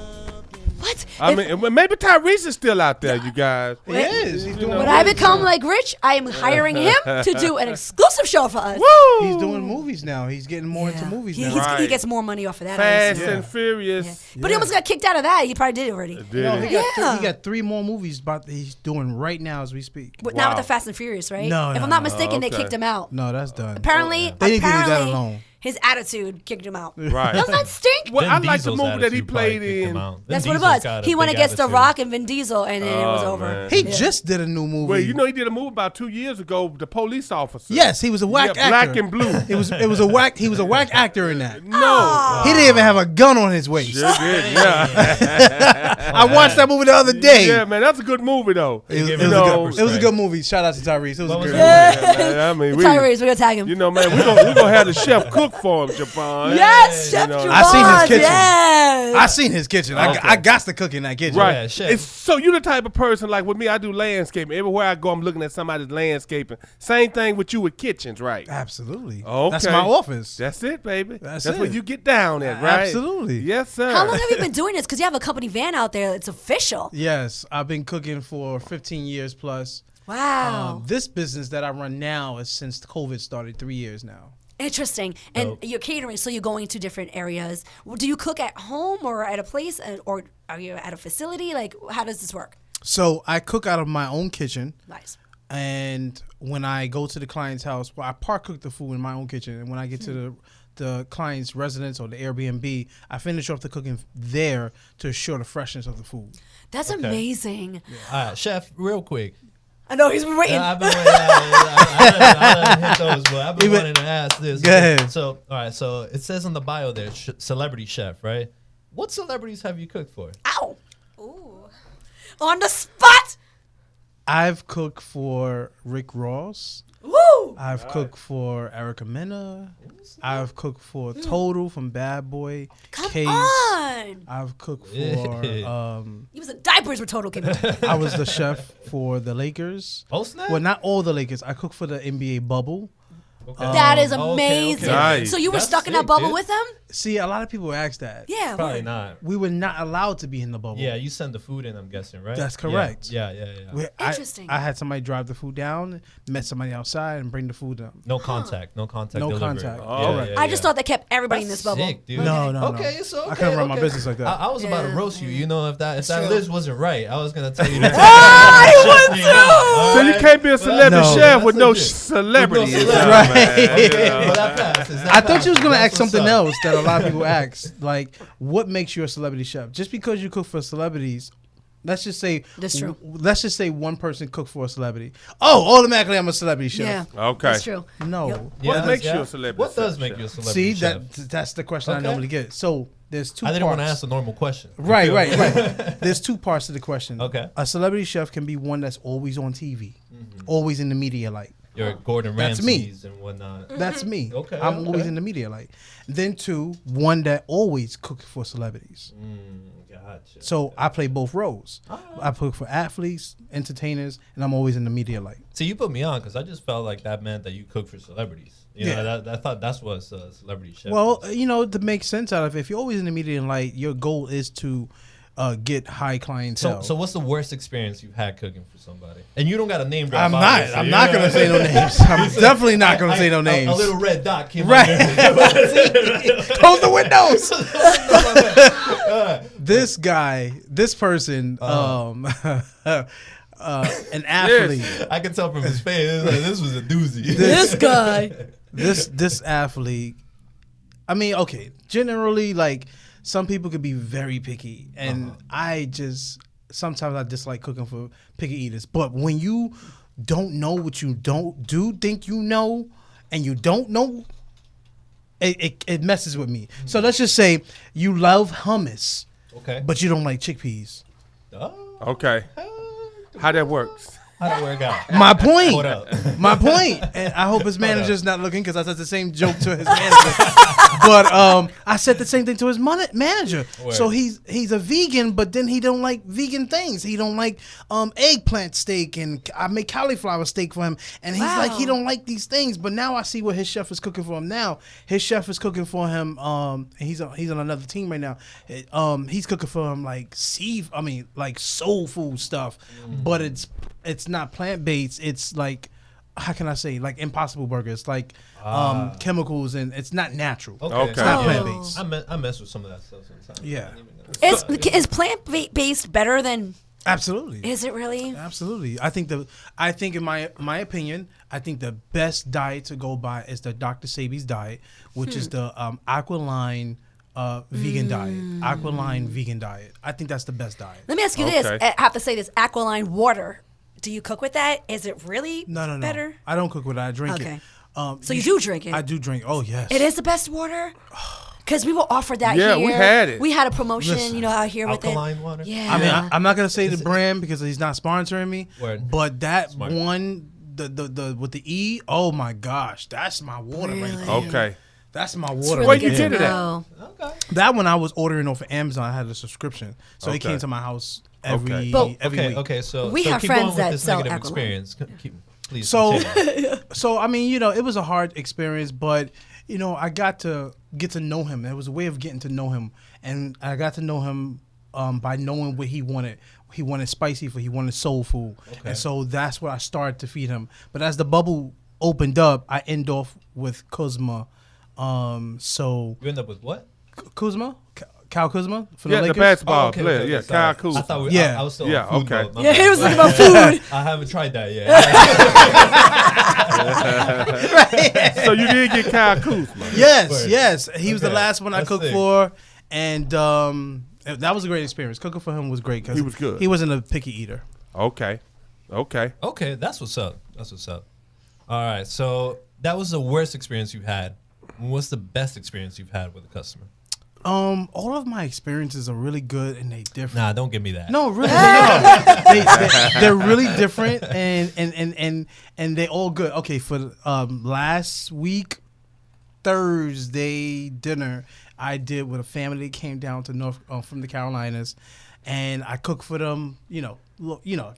What? I mean, maybe Tyrese is still out there, you guys. He is. He's doing When I become like rich, I am hiring him to do an exclusive show for us. Woo! He's doing movies now. He's getting more into movies now. He gets more money off of that. Fast and Furious. But he almost got kicked out of that. He probably did it already. He got 3 more movies he's doing right now as we speak. But not with the Fast and Furious, right? No, if I'm not mistaken, they kicked him out. No, that's done. Apparently, they need to leave that alone. His attitude kicked him out. Right. Doesn't that stink? Well, I like the movie that he played in. That's what it was. He went against The Rock and Vin Diesel, and then it was over. Man. He just did a new movie. Well, he did a movie about 2 years ago, The Police Officer. Yes, he was a whack actor. Black and blue. He was a whack actor in that. No. He didn't even have a gun on his waist. Sure did, yeah. I watched that movie the other day. Yeah, man, that's a good movie, though. It was a good movie. Shout out to Tyrese. It was a good movie. Yeah, man, I mean, Tyrese, we're going to tag him. Man, we're gonna have the chef cook for him, Javon. Yes, Chef Javon. I seen his kitchen. Yes. I seen his kitchen. I got to cook in that kitchen. Right. Yeah, chef. So you the type of person, like with me, I do landscaping. Everywhere I go, I'm looking at somebody's landscaping. Same thing with you with kitchens, right? Absolutely. Okay. That's my office. That's it, baby. That's it. where you get down at, right? Absolutely. Yes, sir. How long have you been doing this? Because you have a company van out there. It's official. Yes, I've been cooking for 15 years plus. Wow. This business that I run now is since COVID started 3 years now. Interesting. And you're catering, so you're going to different areas. Do you cook at home or at a place, or are you at a facility? Like, how does this work? So I cook out of my own kitchen. Nice. And when I go to the client's house, I part cook the food in my own kitchen. And when I get to the client's residence or the Airbnb, I finish off the cooking there to assure the freshness of the food. That's amazing. All right, chef, real quick. I know he's been waiting. I've been waiting. I hit those, but I've been wanting to ask this. Go ahead. So, all right. So it says on the bio there, celebrity chef, right? What celebrities have you cooked for? Ow. Ooh. On the spot. I've cooked for Rick Ross. Woo. I've cooked for Erica Mena. I've cooked for Total from Bad Boy. Come Case. on. I've cooked for. He was in diapers with Total came out. I was the chef for the Lakers. Oh, snap. Well, not all the Lakers. I cooked for the NBA bubble. Okay. That is amazing. Okay. Nice. So you were That's stuck in that sick, bubble dude. with them? See, a lot of people ask that. Yeah. Probably word. not. We were not allowed to be in the bubble. Yeah, you send the food in, I'm guessing, right? That's correct. Yeah. Interesting. I had somebody drive the food down, met somebody outside, and bring the food up. No contact. No contact. No delivery. contact. Oh. Yeah, I just thought they kept everybody in That's this bubble. sick, dude. No. Okay, so okay, I couldn't run my okay. business like that. I was about to Yeah. roast you. You know, if that true. list wasn't right, I was gonna tell you. That. So you can't be a celebrity No. chef with That's no legit. celebrity. With no Right. Well, that passes. That I thought you was passes. gonna That's ask something what's up. else that a lot of people ask, like, what makes you a celebrity chef? Just because you cook for celebrities, let's just say That's true. Let's just say one person cooked for a celebrity. Oh, automatically I'm a celebrity chef. Yeah. Okay. That's true. No. Yep. What makes you a celebrity What does chef? make you a celebrity See, chef? that's the question I Okay. normally get. So there's two I didn't parts. want to ask a normal question. Right. There's two parts to the question. Okay. A celebrity chef can be one that's always on TV, always in the media light. your Gordon That's me. Ramsays and whatnot. That's me. Okay, I'm always in the media light. Then 2, one that always cooks for celebrities. Gotcha. So I play both roles. I cook for athletes, entertainers, and I'm always in the media light. So you put me on because I just felt like that meant that you cook for celebrities. You know, I thought that's what a celebrity chef Well, is. you know, to make sense out of it, if you're always in the media light, your goal is to get high clientele. So what's the worst experience you've had cooking for somebody? And you don't got a name drop. I'm obviously. not. I'm not gonna say no names. I'm definitely not gonna say no names. A little red dot came Right. on there. Close the windows. This guy, this person, an athlete. I can tell from his face. It's like, this was a doozy. This guy. This athlete. I mean, okay. Generally, like some people could be very picky, and sometimes I dislike cooking for picky eaters. But when you don't know what you think you know, and you don't know, it messes with me. So let's just say you love hummus, Okay. but you don't like chickpeas. Oh, Okay. How that works? how'd it work out? My point. Hold up. My point. And I hope his manager's not looking because I said the same joke to his manager. But I said the same thing to his manager. Word. So he's a vegan, but then he don't like vegan things. He don't like eggplant steak, and I make cauliflower steak for him. And he's like, he don't like these things. But now I see what his chef is cooking for him now. His chef is cooking for him. And he's on another team right now. He's cooking for him like soul food stuff, but it's not plant-based. It's like, how can I say, like Impossible Burgers, like chemicals, and it's not natural. Okay. It's not Oh. plant-based. I mess with some of that stuff sometimes. Yeah. Is plant-based better than... Absolutely. Is it really? Absolutely. I think in my opinion, I think the best diet to go by is the Dr. Sebi's diet, which is the Aqualine vegan diet. Aqualine vegan diet. I think that's the best diet. Let me ask you this. I have to say this. Aqualine water. Do you cook with that? Is it really No. better? I don't cook with it. I drink Okay. it. So you do drink it? I do drink. Oh, yes. It is the best water? Because we were offered that Yeah, here. we had it. We had a promotion, Listen, out here with Alkaline it. water? Yeah. I mean, I'm not gonna say the brand because he's not sponsoring me. Word. But that Smart. one, the with the E, oh my gosh, that's my water right there. Okay. That's my It's water. really Where right you good there. get to it at? know. Okay. That one I was ordering off of Amazon. I had a subscription, so he Okay. came to my house every Okay. But- week. Okay. So We so have keep friends going with that this sell negative alcohol. experience. Please. So, continue. so I mean, it was a hard experience, but I got to get to know him. It was a way of getting to know him, and I got to know him by knowing what he wanted. He wanted spicy food. He wanted soul food, and so that's what I started to feed him. But as the bubble opened up, I end off with Kuzma. So You end up with what? Kuzma, Kyle Kuzma for Yeah, the the Lakers. basketball player. Yeah, Kyle sorry. Kuzma. I thought Yeah. I was still Yeah, on food okay. mode. My Yeah, bad. he was looking about food. I haven't tried that yet. So you did get Kyle Kuzma. Yes, Word. yes. He was the Okay. last one I That's cooked sick. for, and that was a great experience. Cooking for him was great because He was good. He wasn't a picky eater. Okay. Okay, that's what's up. All right, so that was the worst experience you've had. What's the best experience you've had with a customer? All of my experiences are really good and they different. Nah, don't give me that. No, really, they are. They're really different and they all good. Okay, for last week Thursday dinner I did with a family that came down to from the Carolinas, and I cooked for them.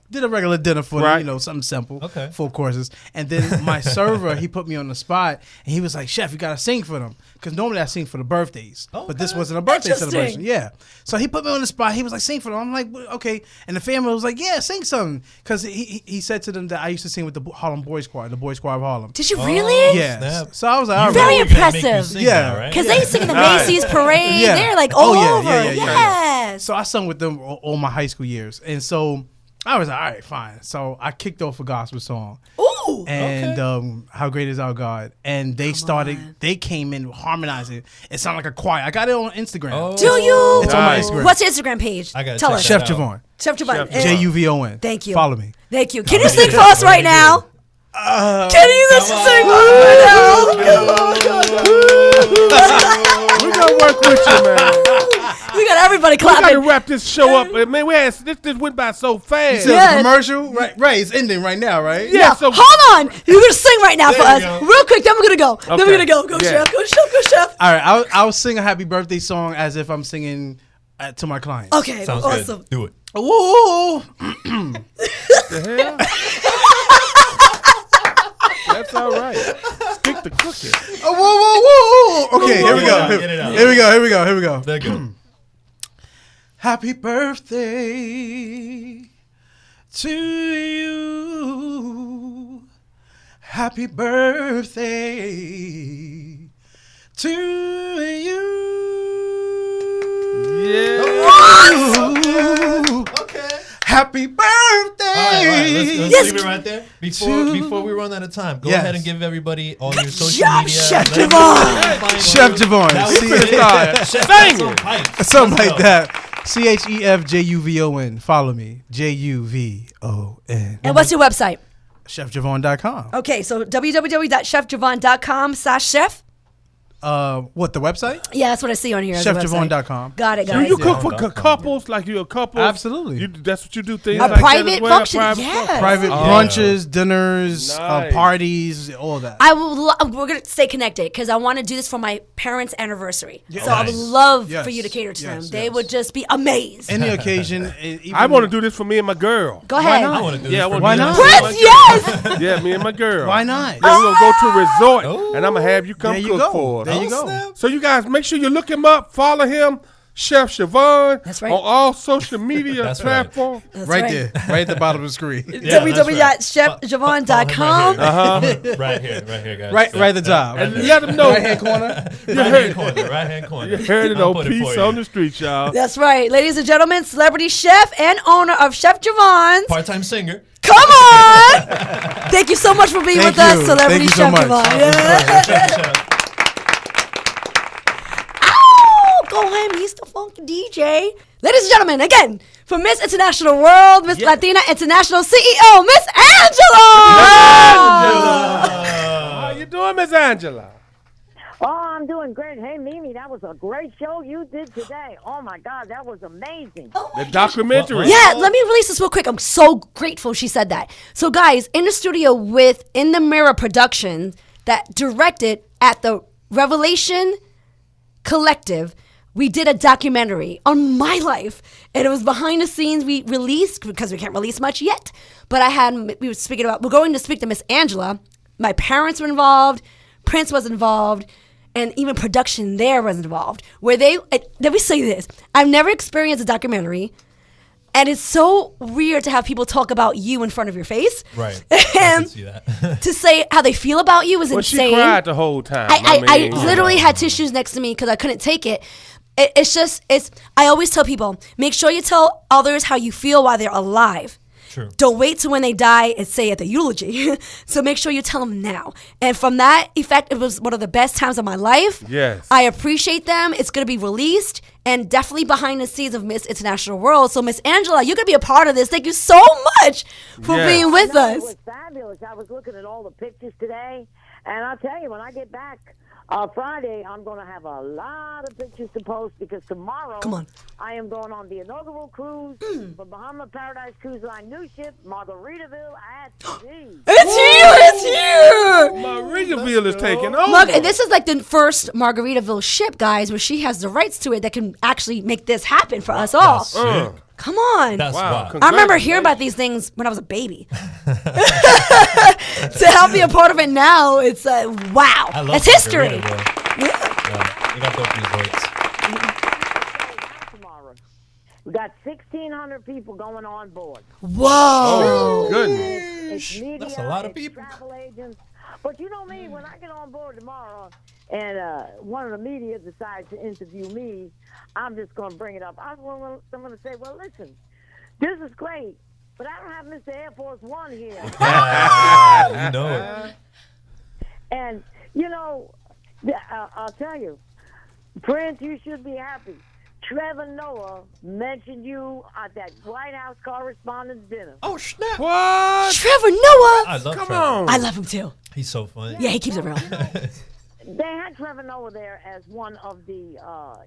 Did a regular dinner for Right. them. Something simple. Okay. 4 courses, and then my server he put me on the spot, and he was like, "Chef, you gotta sing for them," because normally I sing for the birthdays, but this Okay. wasn't a birthday Interesting. celebration. Yeah. So he put me on the spot. He was like, "Sing for them." I'm like, "Well, okay." And the family was like, "Yeah, sing something," because he said to them that I used to sing with the Harlem Boys Choir, the Boys Choir of Harlem. Did you really? Yeah. snap. So I was like, all right. Very Really can't make you impressive. sing Yeah. now, right? Because they sing in the Nice. Macy's parade. Yeah. They're like all Oh, yeah, over. yeah, yeah, yeah. Yes. So I sung with them all my high school years, and so I was like, all right, fine. So I kicked off a gospel song. Ooh. And How Great Is Our God. And they came in harmonizing. It sounded like a choir. I got it on Instagram. Oh. Do you? It's on my Nice. Instagram. What's your Instagram page? I gotta Tell check us. that Chef out. Javon. Chef Javon. Chef And- Juvon. Thank you. Follow me. Thank you. Can you sing for us right now? Can you just sing for us right now? We're gonna work with you, man. We got Everybody We got to clapping. wrap this show up. Man, this went by so You fast. said Yes. the commercial? Right, it's ending right now, right? Yeah, Now, so hold on. You're going to sing right now for There us. you go. Real quick, then we're going to go. Then we're Okay. going to go. Go, Yeah. chef. Go, chef. Go, chef. All right, I'll sing a happy birthday song as if I'm singing to my clients. Okay, Sounds awesome. good. Do it. Whoa. the hell? That's all right. Stick to cooking. Whoa. Okay, here we Get it go. out, get it out. Here we go. There you go. Happy birthday to you. Happy birthday to you. Yeah. Okay. Happy birthday. All right. Let's Yes. leave it right there. To- Before we run out of time, go Yes. ahead and give everybody all your social job, media. Chef Let Javon. everybody find Chef you. Javon. That was See, it. Chef Sing some it. pipes. something Let's like go. that. CHEFJUVON. Follow me. JUVON. And what's your website? ChefJavon.com. Okay, so www.chefjavon.com/chef. What, the website? Yeah, that's what I see on here. as a website. ChefJavon.com. Got it, Do guys. you cook for Yeah. couples? Like you're a couple? Absolutely. That's what you do. Things A like private that as well? function, yes. Private Oh. brunches, dinners, Nice. parties, all that. I will. We're gonna stay connected because I want to do this for my parents' anniversary. So I would Nice. love Yes, for you to cater to them. yes, They yes. would just be amazed. Any occasion. Even I want to do this for me and my girl. Go ahead. I want to do Yeah, I this. want for to me. do Why this for not? me Prince, and my yes. girl. Yeah, me and my girl. Why not? Yeah, we're gonna go to a resort, Oh. and I'm gonna have you come There you cook go. for us. There you Oh, go. snap. So you guys, make sure you look him up, follow him, Chef Javon, That's right. on all social media That's right. platforms. That's Right there. Right at the bottom of the screen. Yeah, that's right. www.chefjavon.com. Right here, guys. Right at the top. And let them know. Right hand corner. Right hand corner. You heard it I'll on put Peace for you. on the Street, y'all. That's right, ladies and gentlemen, celebrity chef and owner of Chef Javon's. Part-time singer. Come on! Thank you so much for being Thank with us, you. celebrity Thank you so Chef much. Javon. Yeah. Chef. Ow! Go ahead, he's the funky DJ. Ladies and gentlemen, again, for Miss International World, Miss Latina International CEO, Miss Angela! How you doing, Miss Angela? Oh, I'm doing great. Hey, Mimi, that was a great show you did today. Oh, my God, that was amazing. The documentary. Yeah, let me release this real quick. I'm so grateful she said that. So, guys, in the studio with In the Mirror Productions that directed at the Revelation Collective, we did a documentary on my life. And it was behind the scenes we released because we can't release much yet. But we were speaking about, we're going to speak to Miss Angela. My parents were involved. Prince was involved. And even production there was involved. Where let me say this. I've never experienced a documentary. And it's so weird to have people talk about you in front of your face. Right. I can And see that. to say how they feel about you was Well, insane. she cried the whole time. I literally had tissues next to me because I couldn't take it. I always tell people, make sure you tell others how you feel while they're alive. True. Don't wait till when they die and say at the eulogy. So make sure you tell them now. And from that effect, it was one of the best times of my life. Yes. I appreciate them. It's going to be released and definitely behind the scenes of Miss International World. So Miss Angela, you're going to be a part of this. Thank you so much for Yes. being with No, us. It was fabulous. I was looking at all the pictures today, and I'll tell you, when I get back Friday, I'm going to have a lot of pictures to post because tomorrow Come on. I am going on the inaugural cruise for Bahama Paradise Cruise Line new ship, Margaritaville at sea. It's you. Margaritaville is taking over. And this is like the first Margaritaville ship, guys, where she has the rights to it that can actually make this happen for us all. That's sick. Come on. That's Wow. wild. I remember hearing about these things when I was a baby. To help be a part of it now, it's wow. I love It's history. Margaritaville. Yeah, you got dope resorts. Tomorrow. We got 1,600 people going on board. Whoa. Oh, goodness. It's media, That's a lot of it's people. travel agents. But you know me, when I get on board tomorrow and one of the media decides to interview me, I'm just going to bring it up. I'm going to say, well, listen, this is great, but I don't have Mr. Air Force One here. Yeah, you know it. And, you know, I'll tell you, Prince, you should be happy. Trevor Noah mentioned you at that White House Correspondents' Dinner. Oh, snap. What? Trevor Noah. I love Come Trevor. on. I love him too. He's so funny. Yeah, he keeps it real. they had Trevor Noah there as one of the,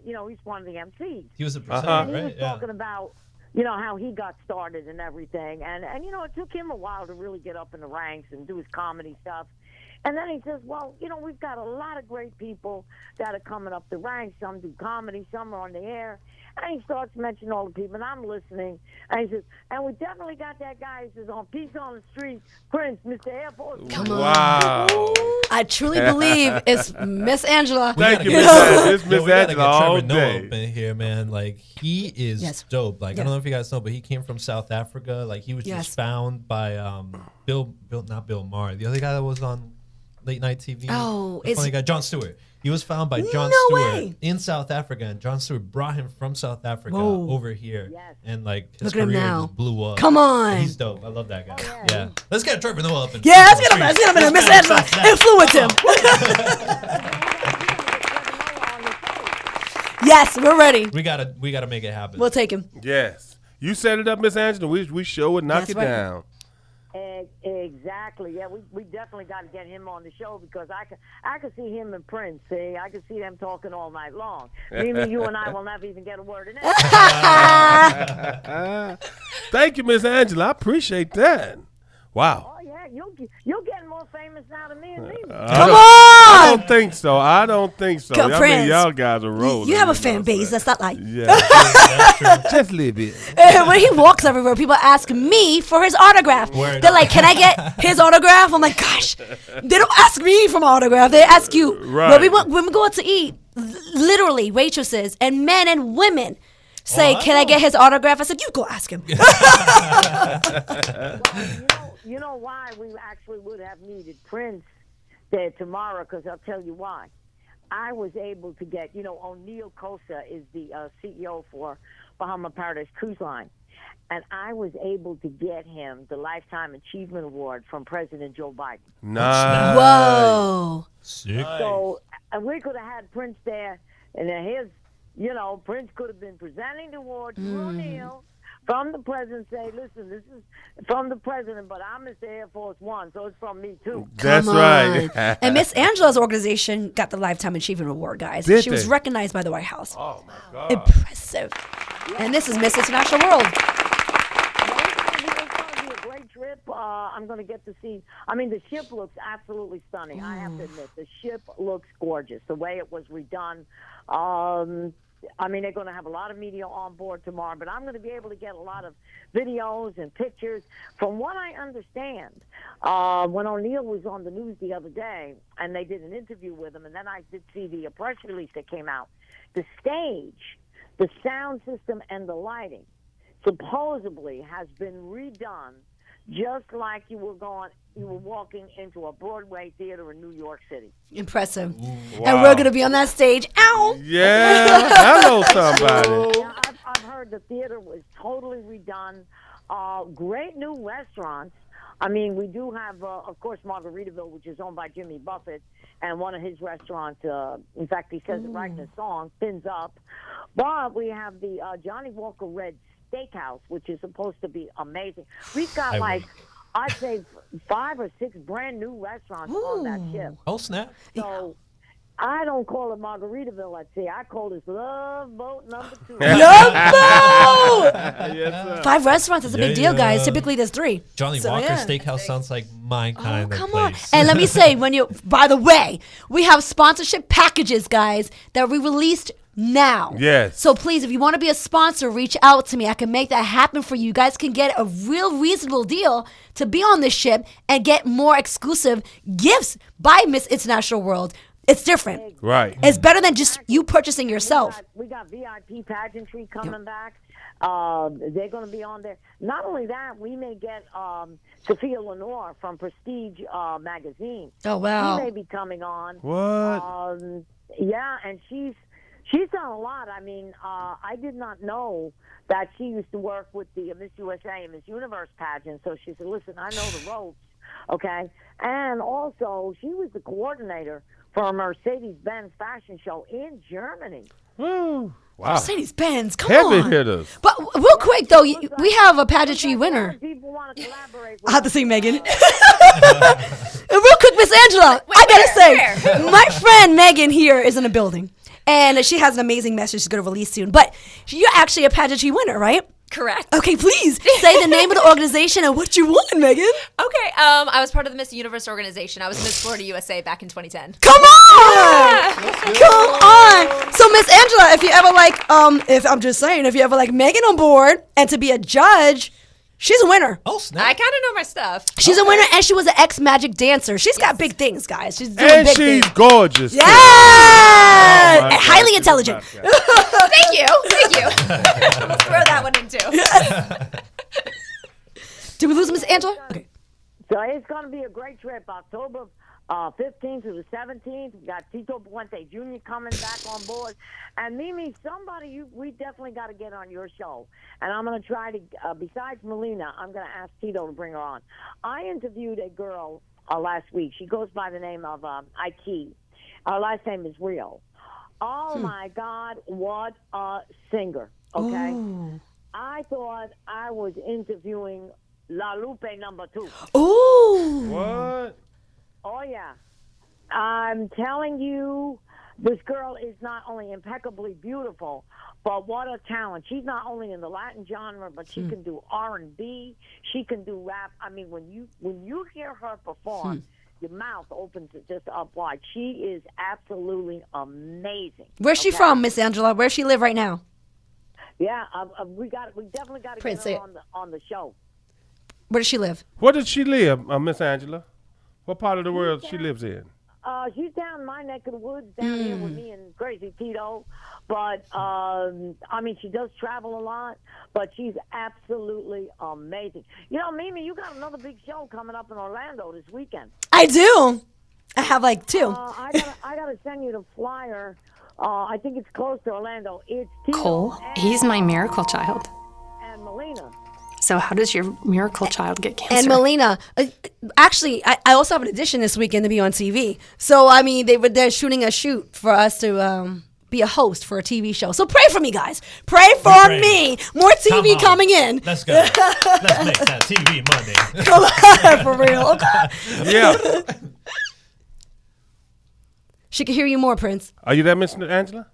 he's one of the MCs. He was a presenter, And he right? was talking about, how he got started and everything. And it took him a while to really get up in the ranks and do his comedy stuff. And then he says, well, we've got a lot of great people that are coming up the ranks. Some do comedy, some are on the air. And he starts mentioning all the people, and I'm listening. And he says, and we definitely got that guy who says, on Peace on the Street, Prince, Mr. Air Force. Come on. Wow. I truly believe it's Miss Angela. Thank you, We Miss gotta Angela. It's we Miss gotta Angela get all Trevor Noah day. up in here, man. Like, he is Yes. dope. Like, Yeah. I don't know if you guys know, but he came from South Africa. Like, he was Yes. just found by not Bill Maher, the other guy that was on late night TV. Oh, the it's- funny guy, Jon Stewart. He was found by Jon No Stewart way. in South Africa, and Jon Stewart brought him from South Africa Whoa. over here, Yes. and like his Look at him career now. just blew up. Come on. He's dope. I love that guy. Oh, yeah. yeah. Let's get Trevor Noah up. Yeah, let's get him in there. Miss Angela, influence him. Yes, we're ready. We gotta make it happen. We'll take him. Yes. You set it up, Miss Angela. We sure would knock That's it right. down. Exactly. Yeah, we definitely got to get him on the show because I could see him and Prince. See, I could see them talking all night long. Maybe you and I will never even get a word in it. Thank you, Miss Angela. I appreciate that. Wow. Oh yeah, you're getting more famous now than me and me. Come I on. don't think so. Go, I mean, Prince. y'all guys are rolling. You have a know fan what I'm base. saying? That's not like. Yeah. That's true. Just a little bit. When he walks everywhere, people ask me for his autograph. Word. They're like, "Can I get his autograph?" I'm like, "Gosh, they don't ask me for my autograph. They ask you." Right. When we go out to eat, literally waitresses and men and women say, I "Can I know. get his autograph?" I said, "You go ask him." You know why we actually would have needed Prince there tomorrow? Because I'll tell you why. I was able to get, O'Neill Kosa is the CEO for Bahama Paradise Cruise Line. And I was able to get him the Lifetime Achievement Award from President Joe Biden. Nice. Whoa. Sick. So we could have had Prince there, and then Prince could have been presenting the award to O'Neill from the president. Say, listen, this is from the president, but I'm Mr. Air Force One, so it's from me too. That's Come right. on. And Miss Angela's organization got the Lifetime Achievement Award, guys. Did She was they? recognized by the White House. Oh my God. Impressive. And this is Miss International World. It's going to be a great trip. I'm going to get to see. I mean, the ship looks absolutely stunning. I have to admit, the ship looks gorgeous. The way it was redone. I mean, they're going to have a lot of media on board tomorrow, but I'm going to be able to get a lot of videos and pictures. From what I understand, when O'Neill was on the news the other day, and they did an interview with him, and then I did see the press release that came out, the stage, the sound system, and the lighting supposedly has been redone just like you were walking into a Broadway theater in New York City. Impressive. Wow. And we're going to be on that stage. Ow. Yeah. Hello, somebody. Yeah, I've heard the theater was totally redone. Great new restaurants. I mean, we do have, of course, Margaritaville, which is owned by Jimmy Buffett, and one of his restaurants, in fact, he says it right in the song, Fins Up. But we have the Johnny Walker Red Steakhouse, which is supposed to be amazing. We've got I'd say 5 or 6 brand new restaurants on that ship. Oh snap! So I don't call it Margaritaville, I'd say. I call this Love Boat number 2. Yes, sir. 5 restaurants is a big deal, guys. Yeah. Typically, there's 3. Johnny So, Walker yeah. Steakhouse sounds like my kind of Come place. on. And let me say, by the way, we have sponsorship packages, guys, that we released now. Yes. So please, if you want to be a sponsor, reach out to me. I can make that happen for you. You guys can get a real reasonable deal to be on this ship and get more exclusive gifts by Miss International World. It's different. Right. It's better than just you purchasing yourself. We got VIP pageantry coming back. They're going to be on there. Not only that, we may get Sophia Lenore from Prestige magazine. Oh, wow. She may be coming on. What? Yeah, and she's done a lot. I mean, I did not know that she used to work with the Miss USA and Miss Universe pageant. So she said, listen, I know the ropes, okay? And also, she was the coordinator for a Mercedes-Benz fashion show in Germany. Woo. Wow. Mercedes-Benz, come Heavy on. hitters. But real quick, though, we have a pageantry winner. People want to collaborate I have to with sing Megan. Real quick, Miss Angela, I gotta say, my friend Megan here is in the building. And she has an amazing message she's going to release soon. But you're actually a pageantry winner, right? Correct. Okay, please say the name of the organization and what you won, Megan. Okay, I was part of the Miss Universe organization. I was Miss Florida USA back in 2010. Come on! Come on! So, Miss Angela, if you ever if you ever like Megan on board and to be a judge, she's a winner. Oh, snap. I kind of know my stuff. She's a winner, and she was an ex-Magic dancer. She's got big things, guys. She's doing And big she's things. gorgeous. too. Yeah! Oh, my And highly God, intelligent. she's the best, Thank you. We'll throw that one in too. Did we lose Miss Angela? Okay. So it's going to be a great trip. October 15th to the 17th. We got Tito Puente Jr. coming back on board. And Mimi, we definitely got to get on your show. And I'm going to try to, besides Melina, I'm going to ask Tito to bring her on. I interviewed a girl last week. She goes by the name of Ike. Her last name is Rio. Oh, my God, what a singer, okay? Ooh. I thought I was interviewing La Lupe #2. Ooh. What? Oh, yeah. I'm telling you, this girl is not only impeccably beautiful, but what a talent. She's not only in the Latin genre, but she can do R&B. She can do rap. I mean, when you hear her perform, your mouth opens it just up wide. She is absolutely amazing. Where's she from, Miss Angela? Where does she live right now? Yeah, we definitely got to Prince, get say her on the show. Where does she live? Where did she live, Miss Angela? What part of the world she lives in? She's down in my neck of the woods, down here with me and Crazy Tito. But, I mean, she does travel a lot, but she's absolutely amazing. You know, Mimi, you got another big show coming up in Orlando this weekend. I do. I have like two. I gotta send you the flyer. I think it's close to Orlando. It's Tito Cole, he's my miracle child. and Melina. So how does your miracle child get cancer? And Melina, actually, I also have an audition this weekend to be on TV. So, I mean, they're shooting a shoot for us to be a host for a TV show. So pray for me, guys. Pray for me. More TV coming in. Let's go. Let's make that TV Monday. Come on, for real. Okay. Yeah. She can hear you more, Prince. Are you there, Miss Angela?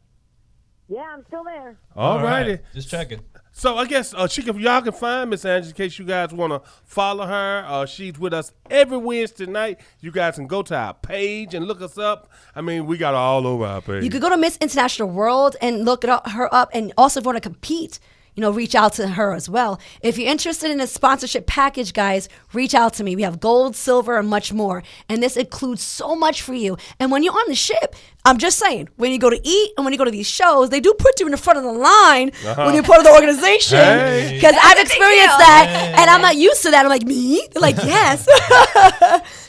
Yeah, I'm still there. All righty. right. Just checking. So I guess y'all can find Miss Angela in case you guys want to follow her. She's with us every Wednesday night. You guys can go to our page and look us up. I mean, we got her all over our page. You could go to Miss International World and look her up. And also, if you want to compete, reach out to her as well. If you're interested in a sponsorship package, guys, reach out to me. We have gold, silver, and much more. And this includes so much for you. And when you're on the ship, I'm just saying, when you go to eat and when you go to these shows, they do put you in the front of the line when you're part of the organization. Because I've experienced that, and I'm not used to that. I'm like, me? They're like, yes.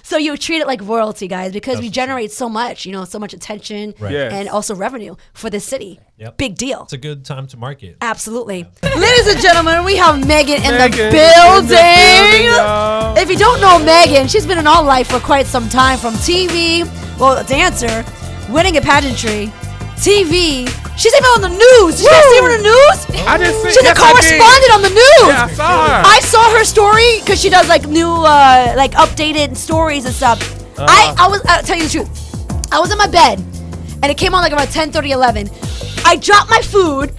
So you treat it like royalty, guys, because we generate so much, so much attention Yes. and also revenue for this city. Yep. Big deal. It's a good time to market. Absolutely. Ladies and gentlemen, we have Megan in the Megan building. in the building, y'all. If you don't know Megan, she's been in our life for quite some time, from TV, well, a dancer, winning a pageantry, TV. She's even on the news. Did you guys see her on the news? I didn't see. She's a correspondent on the news. Yeah, I saw her. I saw her story because she does like new, updated stories and stuff. I'll tell you the truth. I was in my bed and it came on like about 10:30, 11. I dropped my food,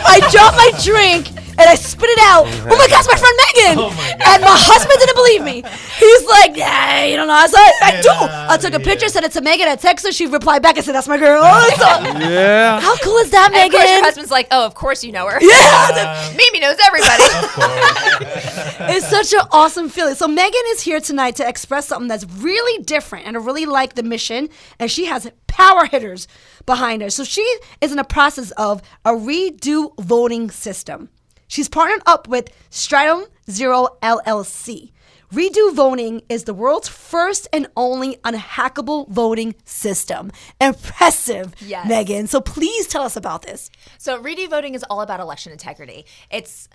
I dropped my drink, and I spit it out. Oh my God, it's my friend Megan. Oh my God. And my husband didn't believe me. He's like, yeah, you don't know. I said, I do. I took a picture, sent it to Megan. I texted her. She replied back. I said, that's my girl. Yeah. How cool is that, And of course, your Megan? husband's like, oh, of course you know her. Yeah. Mimi knows everybody. Of course. It's such an awesome feeling. So Megan is here tonight to express something that's really different, and I really like the mission. And she has power hitters behind her. So she is in the process of a redo voting system. She's partnered up with Stratum Zero LLC. Redo voting is the world's first and only unhackable voting system. Impressive, Yes. Megan. So please tell us about this. So Redo Voting is all about election integrity. It's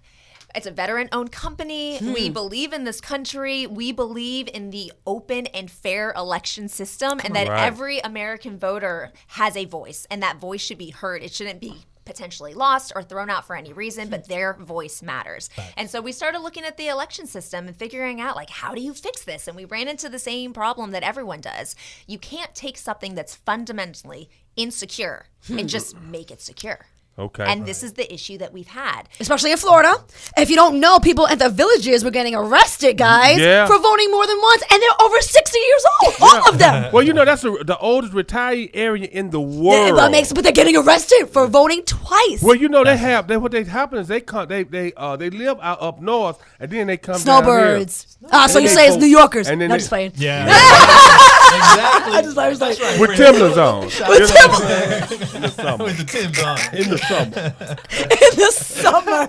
a veteran-owned company. We believe in this country. We believe in the open and fair election system, and that Right. every American voter has a voice, and that voice should be heard. It shouldn't be potentially lost or thrown out for any reason, but their voice matters. And so we started looking at the election system and figuring out, like, how do you fix this? And we ran into the same problem that everyone does. You can't take something that's fundamentally insecure and just make it secure. Okay. And this is the issue that we've had. Especially in Florida. If you don't know, people at the villages were getting arrested, guys, for voting more than once. And they're over 60 years old, all of them. Well, you know, that's the oldest retiree area in the world. But they're getting arrested for voting twice. Well, you know, what they happen is they live out up north, and then they come Snowbirds. down here. So you say it's New Yorkers. And then I'm just playing. Yeah. Exactly. I just like, With Timberlands on. With Timberlands. In the summer. With the Timbs on. In the summer. In the summer.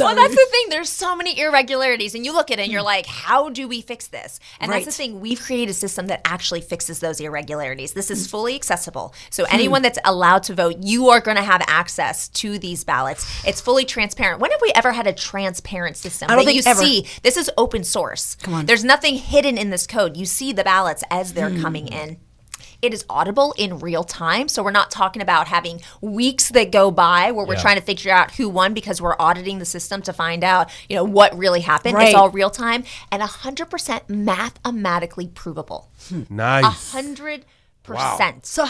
Well, that's the thing. There's so many irregularities, and you look at it and you're like, how do we fix this? And that's the thing. We've created a system that actually fixes those irregularities. This is fully accessible. So anyone that's allowed to vote, you are going to have access to these ballots. It's fully transparent. When have we ever had a transparent system? I don't think you ever. see, this is open source. Come on. There's nothing hidden in this code. You see the ballots as they're coming in. It is audible in real time. So we're not talking about having weeks that go by where we're trying to figure out who won because we're auditing the system to find out, what really happened. Right. It's all real time and 100% mathematically provable. Nice. 100%. So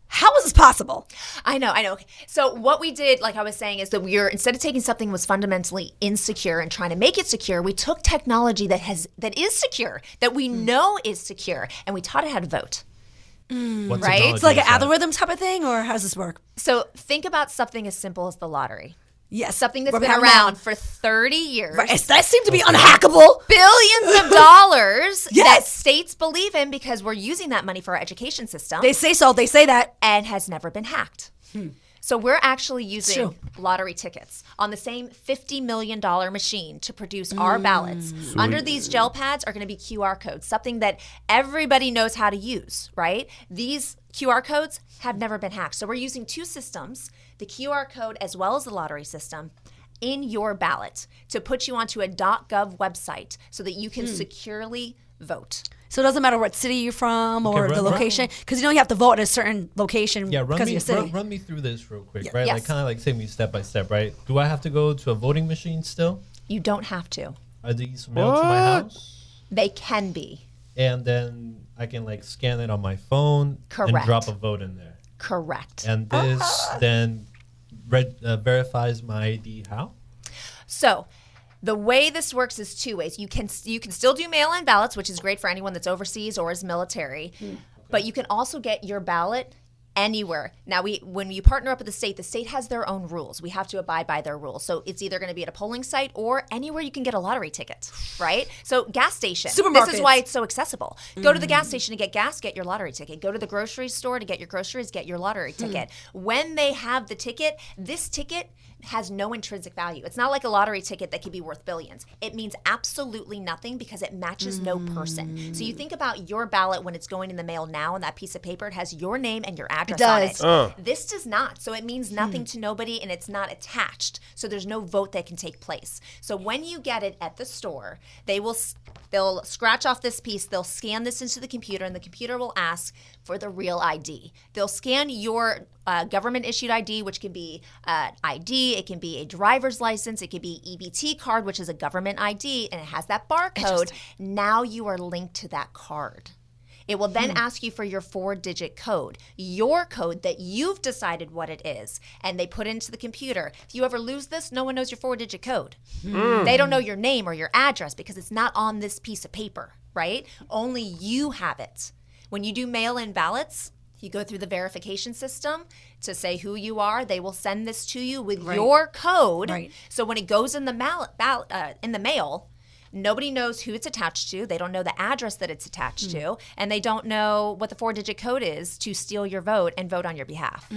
how is this possible? I know. So what we did, like I was saying, is that instead of taking something that was fundamentally insecure and trying to make it secure, we took technology that is secure, that we know is secure, and we taught it how to vote. What Right? technology It's like is an that? algorithm type of thing, or how does this work? So think about something as simple as the lottery. Yes. Something that's We've been had around for 30 years. Right. That seemed to be unhackable. Billions of dollars Yes. that states believe in because we're using that money for our education system. They say so. They say that. And has never been hacked. So we're actually True. using lottery tickets on the same $50 million machine to produce our ballots. Under these gel pads are going to be QR codes, something that everybody knows how to use, right? These QR codes have never been hacked. So we're using two systems, the QR code as well as the lottery system, in your ballot to put you onto a .gov website so that you can securely vote. So it doesn't matter what city you're from or Okay, the location, because you have to vote at a certain location Yeah, because of your city. run me through this real quick, right? Yes. Like kind of like take me step by step, right? Do I have to go to a voting machine still? You don't have to. Are these mailed to my house? They can be. And then I can like scan it on my phone and Correct. drop a vote in there. Correct. And this then verifies my ID how? So the way this works is two ways. You can still do mail-in ballots, which is great for anyone that's overseas or is military, but you can also get your ballot anywhere. Now, when you partner up with the state has their own rules. We have to abide by their rules. So it's either going to be at a polling site or anywhere you can get a lottery ticket, right? So gas station. Supermarkets. This is why it's so accessible. Go to the gas station to get gas, get your lottery ticket. Go to the grocery store to get your groceries, get your lottery ticket. When they have the ticket, this ticket has no intrinsic value. It's not like a lottery ticket that could be worth billions. It means absolutely nothing because it matches no person. So you think about your ballot when it's going in the mail now, and that piece of paper, it has your name and your address on it. This does not. So it means nothing to nobody, and it's not attached. So there's no vote that can take place. So when you get it at the store, they'll scratch off this piece, they'll scan this into the computer, and the computer will ask for the real ID. They'll scan your government issued ID, which can be ID, it can be a driver's license, it can be EBT card, which is a government ID, and it has that barcode. Now you are linked to that card. It will then ask you for your 4-digit code, your code that you've decided what it is, and they put it into the computer. If you ever lose this, no one knows your 4-digit code. They don't know your name or your address because it's not on this piece of paper, right? Only you have it. When you do mail-in ballots, you go through the verification system to say who you are. They will send this to you with your code. Right. So when it goes in the mail, nobody knows who it's attached to. They don't know the address that it's attached to, and they don't know what the 4-digit code is to steal your vote and vote on your behalf.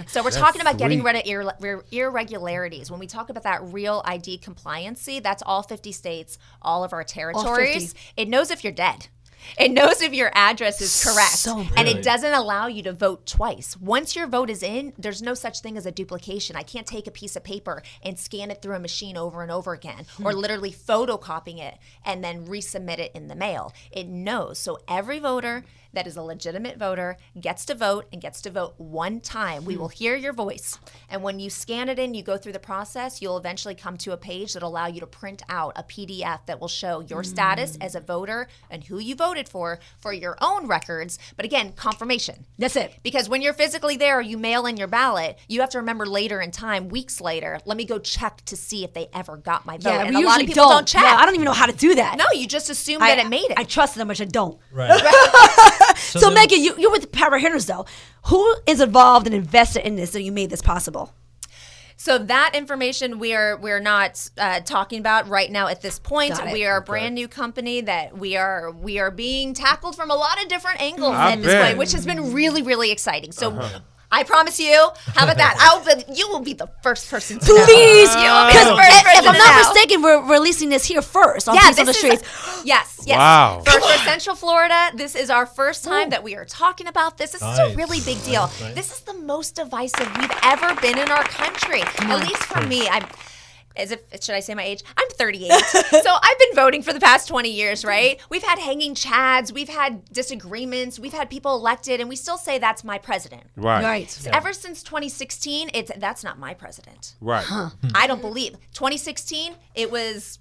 So we're talking about getting rid of irregularities. When we talk about that real ID compliancy, that's all 50 states, all of our territories. It knows if you're dead. It knows if your address is correct, and it doesn't allow you to vote twice. Once your vote is in, there's no such thing as a duplication. I can't take a piece of paper and scan it through a machine over and over again, or literally photocopying it and then resubmit it in the mail. It knows. So every voter that is a legitimate voter gets to vote and gets to vote one time. We will hear your voice. And when you scan it in, you go through the process, you'll eventually come to a page that will allow you to print out a PDF that will show your status as a voter and who you voted for your own records. But again, confirmation. That's it. Because when you're physically there, you mail in your ballot, you have to remember later in time, weeks later, let me go check to see if they ever got my vote. Yeah, and we a lot of usually people don't check. Yeah, I don't even know how to do that. No, you just assume that it made it. I trust them, which I don't. Right. So Megan, you're with Power Hitters, though. Who is involved and invested in this, so you made this possible? So that information we're not talking about right now at this point. Got it. We are a brand new company that we are being tackled from a lot of different angles I at this bet. point, which has been really, really exciting. So I promise you, how about that? You will be the first person to know. Please, You will be the first if person I'm to not know. mistaken, we're releasing this here first on Yeah, Peace on the this Streets. Yes. Wow. For Central Florida, this is our first time that we are talking about this. This is a Nice. really big deal. Nice. This is the most divisive we've ever been in our country. At least for me, should I say my age? I'm 38. So I've been voting for the past 20 years, right? We've had hanging chads, we've had disagreements, we've had people elected, and we still say that's my president. Right. So ever since 2016, that's not my president. Right. I don't believe. 2016, it was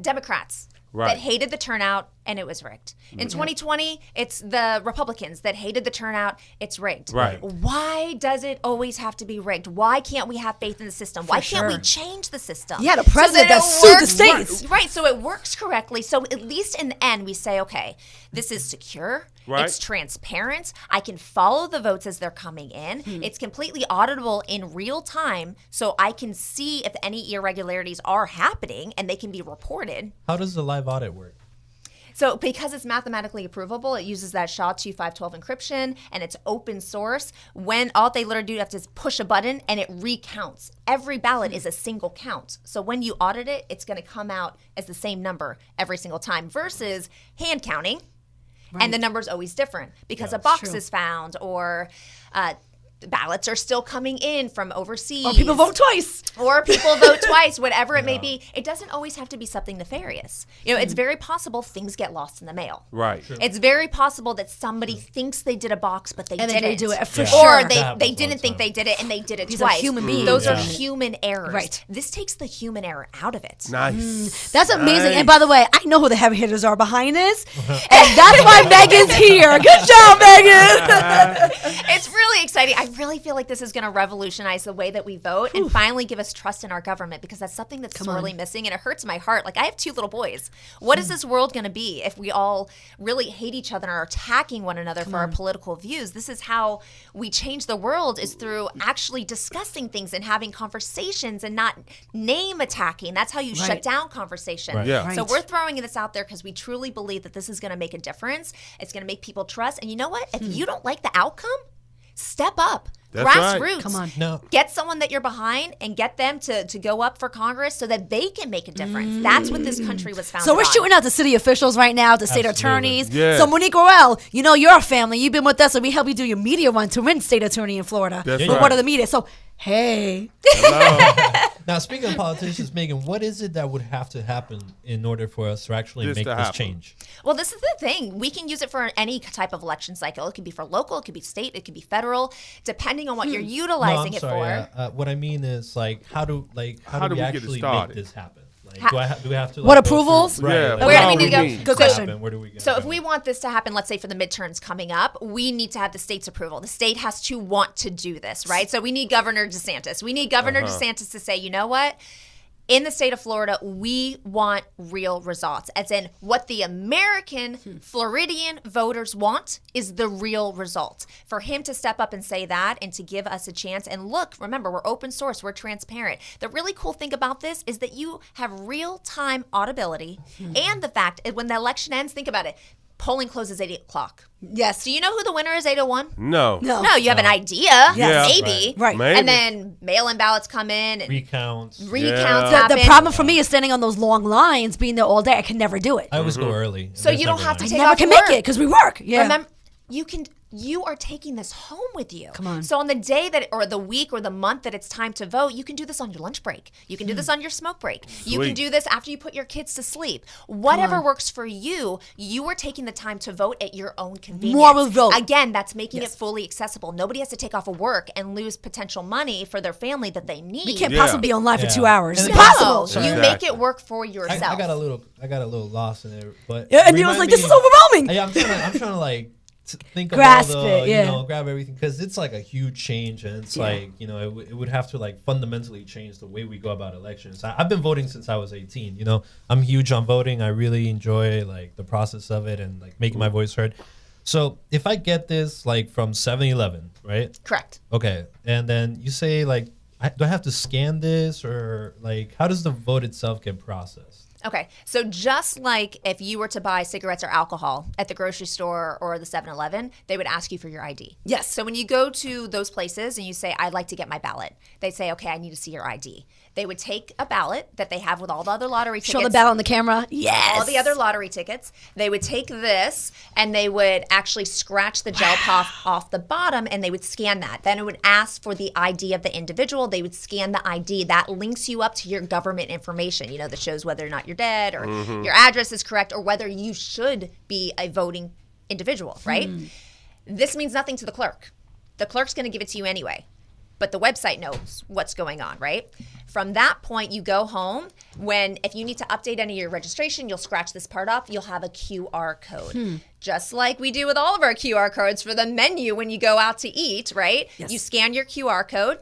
Democrats Right. that hated the turnout, and it was rigged. In 2020, it's the Republicans that hated the turnout, it's rigged. Right. Why does it always have to be rigged? Why can't we have faith in the system? Why can't we change the system? Yeah, the president that it sued the works- states. Right, so it works correctly. So at least in the end, we say, okay, this is secure. Right. It's transparent. I can follow the votes as they're coming in. It's completely auditable in real time, so I can see if any irregularities are happening, and they can be reported. How does the live audit work? So because it's mathematically approvable, it uses that SHA-25512 encryption, and it's open source. When all they literally do have to is push a button, and it recounts. Every ballot is a single count. So when you audit it, it's going to come out as the same number every single time versus hand counting. And the number's always different because a box is found, or ballots are still coming in from overseas. Or people vote twice. Or people vote twice, whatever it may be. It doesn't always have to be something nefarious. You know, it's very possible things get lost in the mail. Right. It's very possible that somebody thinks they did a box, but they And didn't. they do it for Or sure. they That happens all didn't the think time. they did it, and they did it These are twice. human beings. Those are Yeah. human errors. Right. This takes the human error out of it. Nice. That's amazing. Nice. And by the way, I know who the heavy hitters are behind this. And that's why Megan's here. Good job, Megan. It's really exciting. I really feel like this is going to revolutionize the way that we vote and finally give us trust in our government, because that's something that's sorely missing, and it hurts my heart. Like, I have 2 little boys. What is this world going to be if we all really hate each other and are attacking one another for our political views? This is how we change the world, is through actually discussing things and having conversations and not name attacking. That's how you shut down conversation. Right. Yeah. So Right. we're throwing this out there because we truly believe that this is going to make a difference. It's going to make people trust. And you know what? If you don't like the outcome, step up. That's right. Grassroots. Come on. No. Get someone that you're behind and get them to go up for Congress so that they can make a difference. That's what this country was founded So we're on. shooting out to city officials right now, to state Absolutely. attorneys. Yeah. So Monique Roel, you know your family. You've been with us, and we help you do your media run to win state attorney in Florida. That's for right. one of the media. So hey, Now, speaking of politicians, Megan, what is it that would have to happen in order for us to actually This make to this happen. change? Well, this is the thing. We can use it for any type of election cycle. It could be for local, it could be state, it could be federal, depending on what you're utilizing it for. What I mean is, like, how do we we get it actually make started? this happen? Like, do we have to? Like, What go approvals? through- Right. Yeah, like, Where do Wow, we need to we go? need- Good what question. happen? Where do we go? So if we want this to happen, let's say for the midterms coming up, we need to have the state's approval. The state has to want to do this, right? So we need Governor DeSantis. We need Governor DeSantis to say, you know what? In the state of Florida, we want real results. As in, what the American Floridian voters want is the real result. For him to step up and say that and to give us a chance. And look, remember, we're open source, we're transparent. The really cool thing about this is that you have real-time audibility, and the fact that when the election ends, think about it, polling closes at 8 o'clock. yes. Do you know who the winner is, 801? No. No. No, you have an idea, Yeah. maybe. Right. Maybe. And then mail-in ballots come in and recounts. recounts Yeah. happen. The problem for me is standing on those long lines, being there all day. I can never do it. I always go early. So you don't have to Take take Never off can work. make it because we work. Yeah. Remember, you can you are taking this home with you. Come on. So on the day that, or the week or the month that it's time to vote, you can do this on your lunch break. You can do this on your smoke break. You can do this after you put your kids to sleep. Whatever works for you, you are taking the time to vote at your own convenience. More will vote. Again, that's making it fully accessible. Nobody has to take off of work and lose potential money for their family that they need. We can't possibly be online for 2 hours. And It's impossible. So you make it work for yourself. I got a little lost in there, but Yeah, and you was like, "This is overwhelming." Yeah, I'm trying to like think Grasp of all the, it, yeah. you know, grab everything, because it's like a huge change, and it's like, you know, it would have to like fundamentally change the way we go about elections. I've been voting since I was 18. You know, I'm huge on voting. I really enjoy like the process of it and like making my voice heard. So if I get this like from 7-Eleven, right? Correct. Okay, and then you say like, do I have to scan this, or like how does the vote itself get processed? Okay, so just like if you were to buy cigarettes or alcohol at the grocery store or the 7-Eleven, they would ask you for your ID. Yes. So when you go to those places and you say, I'd like to get my ballot, they say, okay, I need to see your ID. They would take a ballot that they have with all the other lottery tickets. Show the ballot on the camera. Yes. All the other lottery tickets. They would take this and they would actually scratch the gel puff off the bottom and they would scan that. Then it would ask for the ID of the individual. They would scan the ID. That links you up to your government information, you know, that shows whether or not you're dead or your address is correct or whether you should be a voting individual, right? This means nothing to the clerk. The clerk's going to give it to you anyway. But the website knows what's going on, right? From that point, you go home. If you need to update any of your registration, you'll scratch this part off. You'll have a QR code. Just like we do with all of our QR codes for the menu when you go out to eat, right? Yes. You scan your QR code.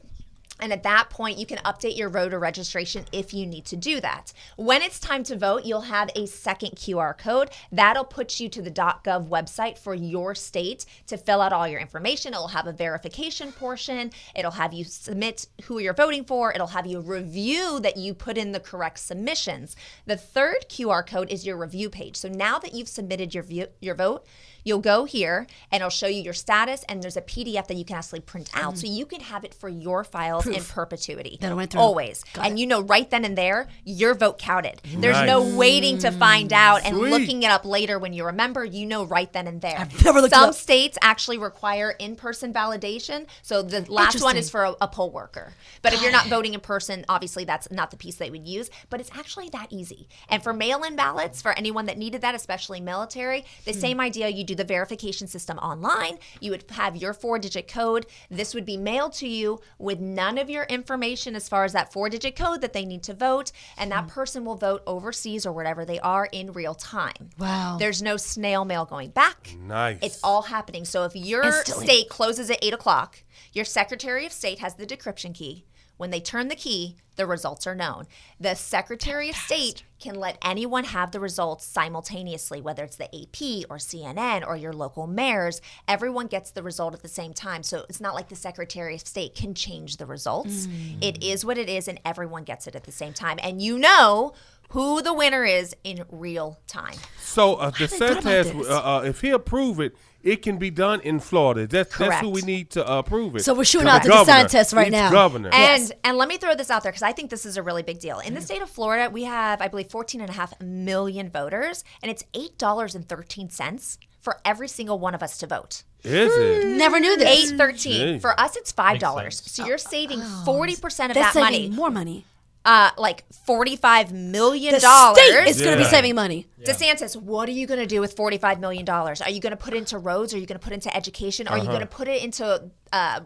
And at that point, you can update your voter registration if you need to do that. When it's time to vote, you'll have a second QR code. That'll put you to the .gov website for your state to fill out all your information. It'll have a verification portion. It'll have you submit who you're voting for. It'll have you review that you put in the correct submissions. The third QR code is your review page. So now that you've submitted your vote, you'll go here and it'll show you your status, and there's a PDF that you can actually print out so you can have it for your files in perpetuity. That went through. Always. And you know right then and there, your vote counted. There's no waiting to find out and looking it up later when you remember. You know right then and there. I've never looked it Some up. states actually require in-person validation. So the last one is for a poll worker. But if you're not voting in person, obviously that's not the piece they would use. But it's actually that easy. And for mail-in ballots, for anyone that needed that, especially military, the same idea. You do the verification system online. You would have your 4-digit code. This would be mailed to you with none of your information as far as that 4-digit code that they need to vote, and that person will vote overseas or wherever they are in real time. Wow. There's no snail mail going back. Nice. It's all happening. So if your Instantly. state closes at 8 o'clock, your Secretary of State has the decryption key. When they turn the key, the results are known. The Secretary of State can let anyone have the results simultaneously, whether it's the AP or CNN or your local mayors. Everyone gets the result at the same time. So it's not like the Secretary of State can change the results. It is what it is, and everyone gets it at the same time. And you know who the winner is in real time. So DeSantis, if he approve it, it can be done in Florida. That's who we need to approve it. So we're shooting out the DeSantis right now. Governor. And let me throw this out there because I think this is a really big deal. In the state of Florida, we have, I believe, 14.5 million voters, and it's $8.13 for every single one of us to vote. Is it? Never knew this. $8.13. For us, it's $5. So you're saving 40% of that money. More money. Like $45 million. The state is going to be saving money. DeSantis, what are you going to do with $45 million? Are you going to put it into roads? Are you going to put it into education? Are you going to put it into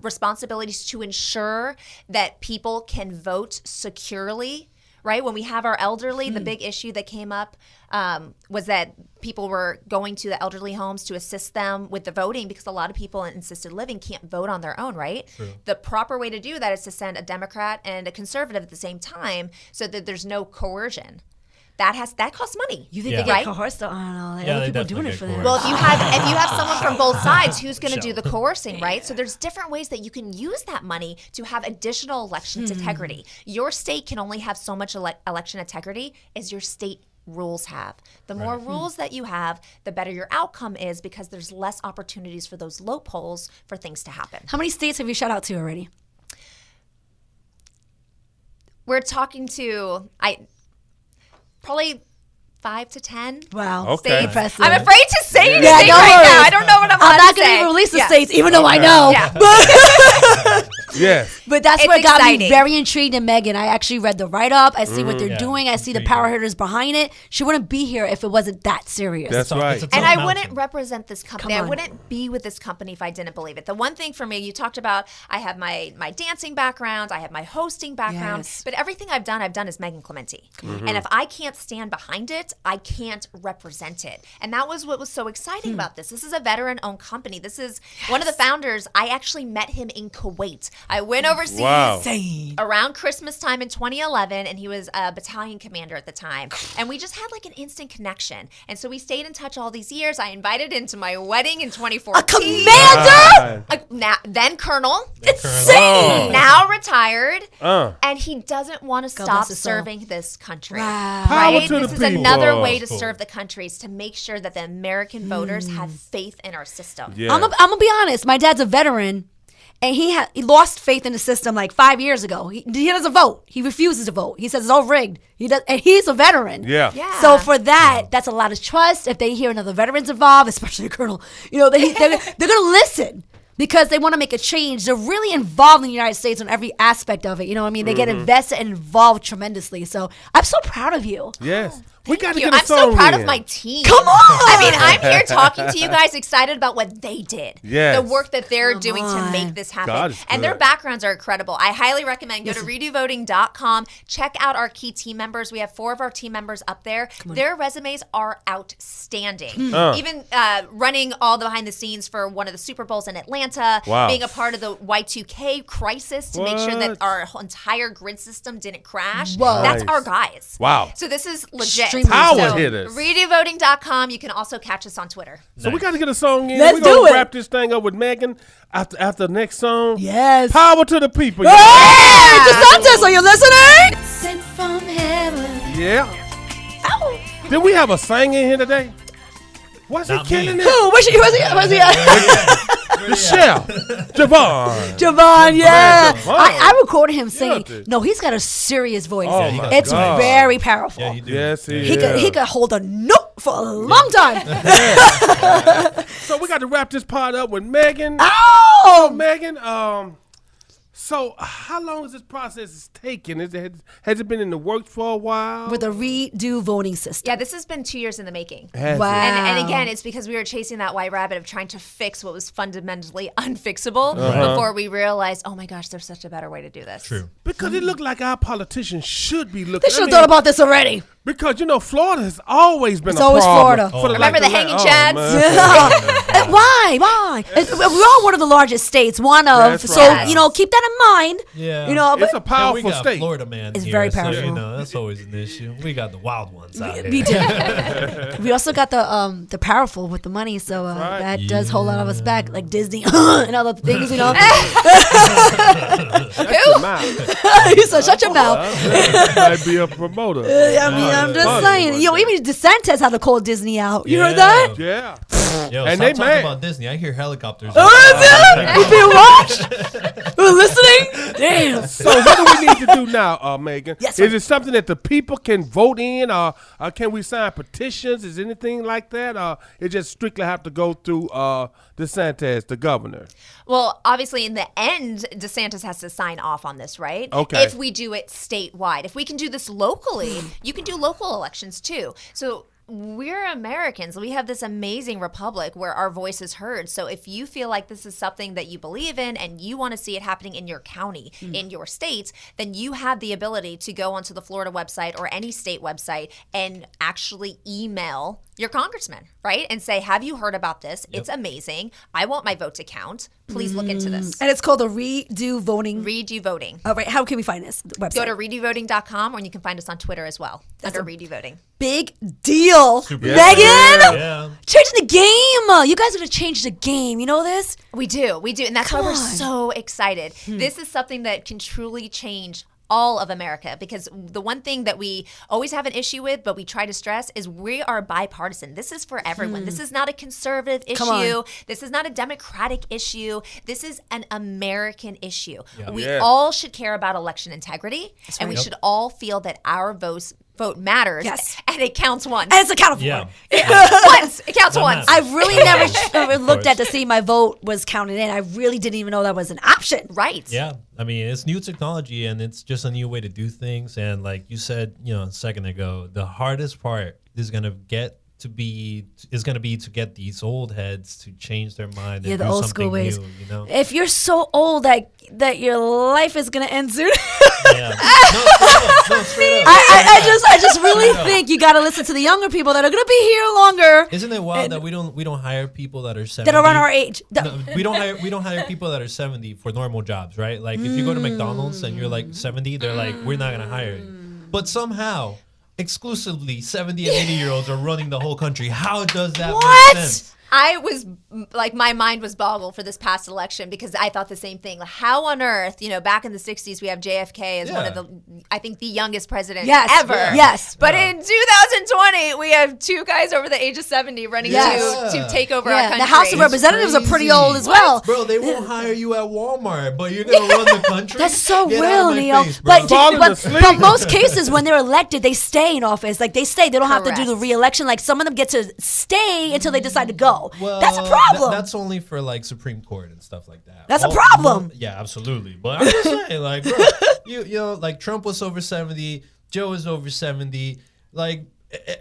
responsibilities to ensure that people can vote securely? Right? When we have our elderly, the big issue that came up was that people were going to the elderly homes to assist them with the voting because a lot of people in assisted living can't vote on their own, right? True. The proper way to do that is to send a Democrat and a conservative at the same time so that there's no coercion. That costs money. You think they get coerced? I don't know. Other people doing it for them. Well, if you have someone from both sides, who's going to do the coercing, right? So there's different ways that you can use that money to have additional elections integrity. Your state can only have so much election integrity as your state rules have. The more rules that you have, the better your outcome is because there's less opportunities for those loopholes for things to happen. How many states have you shot out to already? We're talking to probably 5 to 10. Wow. Okay. Impressive. I'm afraid to say anything Yeah, no right worries. now. I don't know what I'm not allowed going to say. even release the Yeah. states, even though I know. Yeah. Yes. But that's It's what got me exciting. very intrigued in Megan. I actually read the write-up. I see what they're Yeah, doing. I it's see the pretty power good. hitters behind it. She wouldn't be here if it wasn't that serious. That's right. And I wouldn't represent this company. Come I on. wouldn't be with this company if I didn't believe it. The one thing for me, you talked about, I have my dancing background, I have my hosting background, Yes. but everything I've done as Megan Clementi. And if I can't stand behind it, I can't represent it. And that was what was so exciting about this. This is a veteran-owned company. This is one of the founders. I actually met him in Kuwait. I went overseas. Wow. Around Christmas time in 2011, and he was a battalion commander at the time. And we just had like an instant connection. And so we stayed in touch all these years. I invited him to my wedding in 2014. A commander? Then Colonel. Oh. Now retired. Uh. And he doesn't want to God stop bless his soul. serving this country. Wow. Power Right? to the This is people. another way to Cool. serve the country, is to make sure that the American voters have faith in our system. Yeah. I'm gonna be honest. My dad's a veteran, and he lost faith in the system like 5 years ago. He doesn't vote. He refuses to vote. He says it's all rigged. He does, and he's a veteran. Yeah. Yeah. So for that, that's a lot of trust. If they hear another veteran's involved, especially a colonel, they're gonna listen. Because they want to make a change. They're really involved in the United States on every aspect of it. You know what I mean? They get invested and involved tremendously. So I'm so proud of you. Yes. We got to Thank you. get a I'm so song proud in. of my team. Come on! I mean, I'm here talking to you guys, excited about what they did. Yes. The work that they're Come doing to on. make this happen. God is And their good. backgrounds are incredible. I highly recommend go to redovoting.com. Check out our key team members. We have 4 of our team members up there. Their resumes are outstanding. Even running all the behind the scenes for one of the Super Bowls in Atlanta, Wow. being a part of the Y2K crisis to make sure that What? our entire grid system didn't crash. Whoa. That's Nice. our guys. Wow. So this is legit. Extremely Power So, hitters. redovoting.com. You can also catch us on Twitter. So we got to get a song in. Let's We're gonna do it. wrap this thing up with Megan after the next song. Yes. Power to the people. Hey, DeSantis, are you listening? Sent from heaven. Yeah. Ow. Did we have a singer in here today? Was he Not killing me. it? Who? Where's he? The chef, Javon. Javon, yeah. Javon. I recorded him singing. dude. No, he's got a serious voice. Oh, he my does. It's God. very powerful. Yeah, you do. Yes, he He is. could hold a note for a long time. So we got to wrap this part up with Megan. Oh, Megan, so how long is this process taking? Has it been in the works for a while? with a redo voting system. Yeah, this has been 2 years in the making. Has it? Wow. And again, it's because we were chasing that white rabbit of trying to fix what was fundamentally unfixable before we realized, oh my gosh, there's such a better way to do this. True. Because it looked like our politicians should be looking. They should have thought about this already. Because Florida has always been It's a always problem. Florida. For Remember the hanging chads? man. Why? We're all one of the largest states. One of. That's So, right. keep that in mind. Yeah. It's a And we powerful got state. Florida man It's here, very so, powerful. that's always an issue. We got the wild ones out We here. do. We also got the powerful with the money, so Right. that does hold a lot of us back, like Disney and other things, Shut your mouth. He said, "Shut your mouth." Might be a promoter. I'm just Funny saying. one. Even DeSantis had to call Disney out. You heard Yeah. that? Yeah. Yo, And stop they talking mad. about Disney. I hear helicopters. You been watched? You listening? Damn. So what do we need to do now, Megan? Yes, Is sir. it something that the people can vote in, or can we sign petitions? Is anything like that, or it just strictly have to go through DeSantis, the governor? Well, obviously, in the end, DeSantis has to sign off on this, right? Okay. If we do it statewide. If we can do this locally, you can do local elections too. So we're Americans. We have this amazing republic where our voice is heard. So if you feel like this is something that you believe in and you want to see it happening in your county, in your state, then you have the ability to go onto the Florida website or any state website and actually email your congressman, right? And say, have you heard about this? It's amazing. I want my vote to count. Please look into this. And it's called the Redo Voting. Redo Voting. All right. How can we find this website? Go to redovoting.com, or you can find us on Twitter as well under Redo Voting. Big deal. Super Megan, Yeah. changing the game. You guys are going to change the game. You know this? We do. And that's Come why we're on. so excited. This is something that can truly change all of America, because the one thing that we always have an issue with, but we try to stress, is we are bipartisan. This is for everyone. This is not a conservative Come on. issue. This is not a Democratic issue. This is an American issue. We Yes. all should care about election integrity, and we should all feel that our votes vote matters. Yes. And it counts once. And it's accounted for. Yeah. Once. It counts once. I've really never looked at to see my vote was counted in. I really didn't even know that was an option. Right. Yeah, I mean, it's new technology and it's just a new way to do things. And like you said, a second ago, the hardest part is gonna be to get these old heads to change their mind and the do old something school ways. new. If you're so old that your life is gonna end soon, Yeah. No, straight up. I just really think you got to listen to the younger people that are gonna be here longer. Isn't it wild that we don't hire people that are 70? That are around our age. No, we don't hire people that are 70 for normal jobs, right? Like if you go to McDonald's and you're like 70, they're like, we're not gonna hire you. But somehow, exclusively 70 and 80-year-olds are running the whole country. How does that make sense? I was like, my mind was boggled for this past election because I thought the same thing. Like, how on earth, back in the 60s, we have JFK as one of I think the youngest president ever. Yeah. Yes. But in 2020, we have two guys over the age of 70 running to take over our country. The House of Representatives are pretty old as well. Bro, they won't hire you at Walmart, but you're going to run the country? That's so Get real, out of my Neil. face, bro. But most cases, when they're elected, they stay in office. Like, they stay. They don't have to do the re-election. Like, some of them get to stay until they decide to go. Well, that's a problem. That's only for like Supreme Court and stuff like that. That's a problem. Yeah, absolutely. But I'm just saying, like, bro, you know, like Trump was over 70, Joe is over 70, like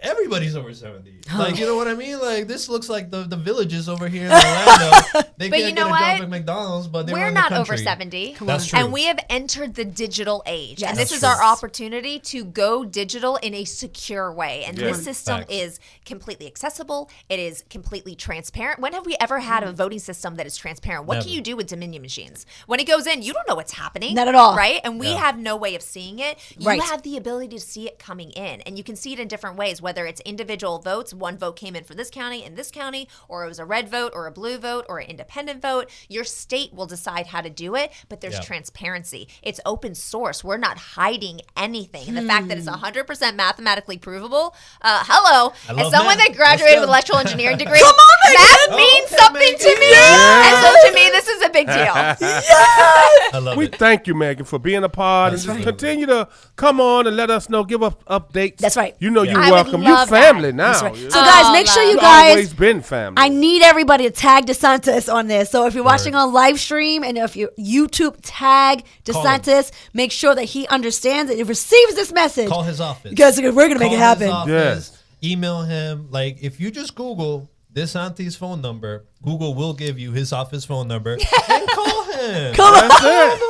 everybody's over 70. Like, you know what I mean? Like, this looks like the villages over here in Orlando. They But can't you know get a job what? at McDonald's, but they're We're in not the over country. 70. That's true. And we have entered the digital age. And That's this is true. our opportunity to go digital in a secure way. And this system Facts. is completely accessible. It is completely transparent. When have we ever had a voting system that is transparent? What Never. can you do with Dominion machines? When it goes in, you don't know what's happening. Not at all. Right? And we have no way of seeing it. You Right. have the ability to see it coming in. And you can see it in different ways, whether it's individual votes. One vote came in for this county and this county, or it was a red vote or a blue vote or an independent vote. Your state will decide how to do it, but there's transparency. It's open source. We're not hiding anything. And the fact that it's 100% mathematically provable, hello, I as love someone math. that graduated Let's with go. electrical engineering degree, Come on, math means something to me. And so to me, this is a big deal. I love We it. thank you, Megan, for being a part and just continue to come on and let us know, give us updates. That's right. You know you're I would welcome. You love family that. now. That's right. You So know? guys, make sure you You've guys. always been family. I need everybody to tag DeSantis on this. So if you're watching on live stream and if you YouTube tag Call him. DeSantis, make sure that he understands it and receives this message. Call his office. Because we're going to make Call it happen. his office, Yes. Email him. Like, if you just Google DeSantis' phone number, Google will give you his office phone number and call him. Come on. That's it.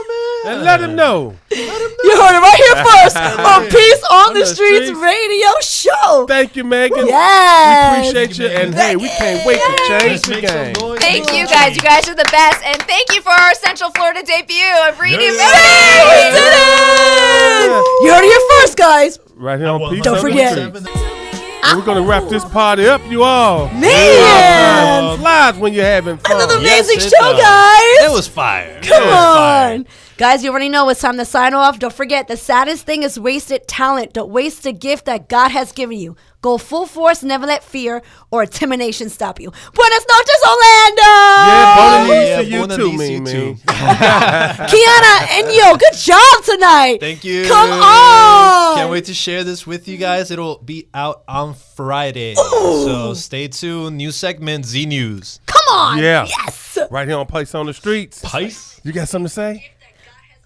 And let him know. You heard it right here first on Peace on the Streets radio show. Thank you, Megan. Yes. We appreciate you. And hey, we can't wait to change Let's the make some game. noise. Thank you guys. You guys are the best. And thank you for our Central Florida debut of Reading Yeah. We did it. You heard it here first, guys. Right here on Well, Peace Don't on the forget. Streets. And we're going to wrap this party up, you all. Man. Flies when you're having fun. Another amazing Yes, it show, does. guys. It was fire. Come on. Guys, you already know it's time to sign off. Don't forget, the saddest thing is wasted talent. Don't waste a gift that God has given you. Go full force, never let fear or intimidation stop you. Buenas noches, Orlando! Yeah, bonus Yeah, to you bona too, these you me. too. Kiana and Yo, good job tonight. Thank you. Come on. Can't wait to share this with you guys. It'll be out on Friday. So stay tuned. New segment, Z News. Come on. Yeah. Yes. Right here on Place on the Streets. Pice? You got something to say?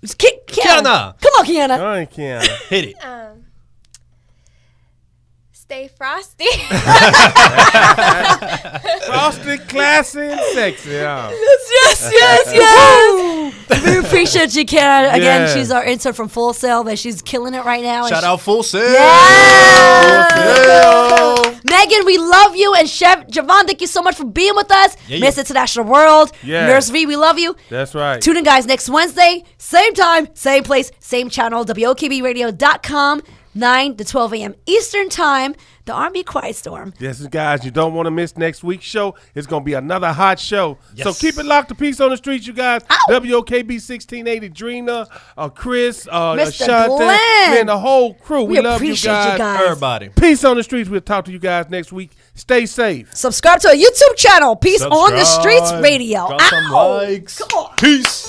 Kiana. Come on, Kiana. All right, Kiana. Hit it. Stay frosty. Frosted, classy, and sexy. Yeah. Yes. We appreciate you, Kiana. Again, Yeah. she's our intern from Full Sail, but she's killing it right now. and Shout she- out Full Sail. Yeah. Megan, we love you. And Chef Javon, thank you so much for being with us. Yeah, Miss yeah. International World. Yeah. Nurse V, we love you. That's right. Tune in, guys, next Wednesday. Same time, same place, same channel. WOKBradio.com, 9 to 12 a.m. Eastern Time. The R&B Quiet Storm. Yes, guys, you don't want to miss next week's show. It's going to be another hot show. So Yes. keep it locked to Peace on the Streets, you guys. WOKB 1680, Drina, Chris, Mr. Shanta, Glenn. man, the whole crew. We love you appreciate guys. you guys. Everybody. Peace on the Streets. We'll talk to you guys next week. Stay safe. Subscribe to our YouTube channel. Peace on the Streets Subscribe. Radio. Drop some Ow. likes. Come on. Peace.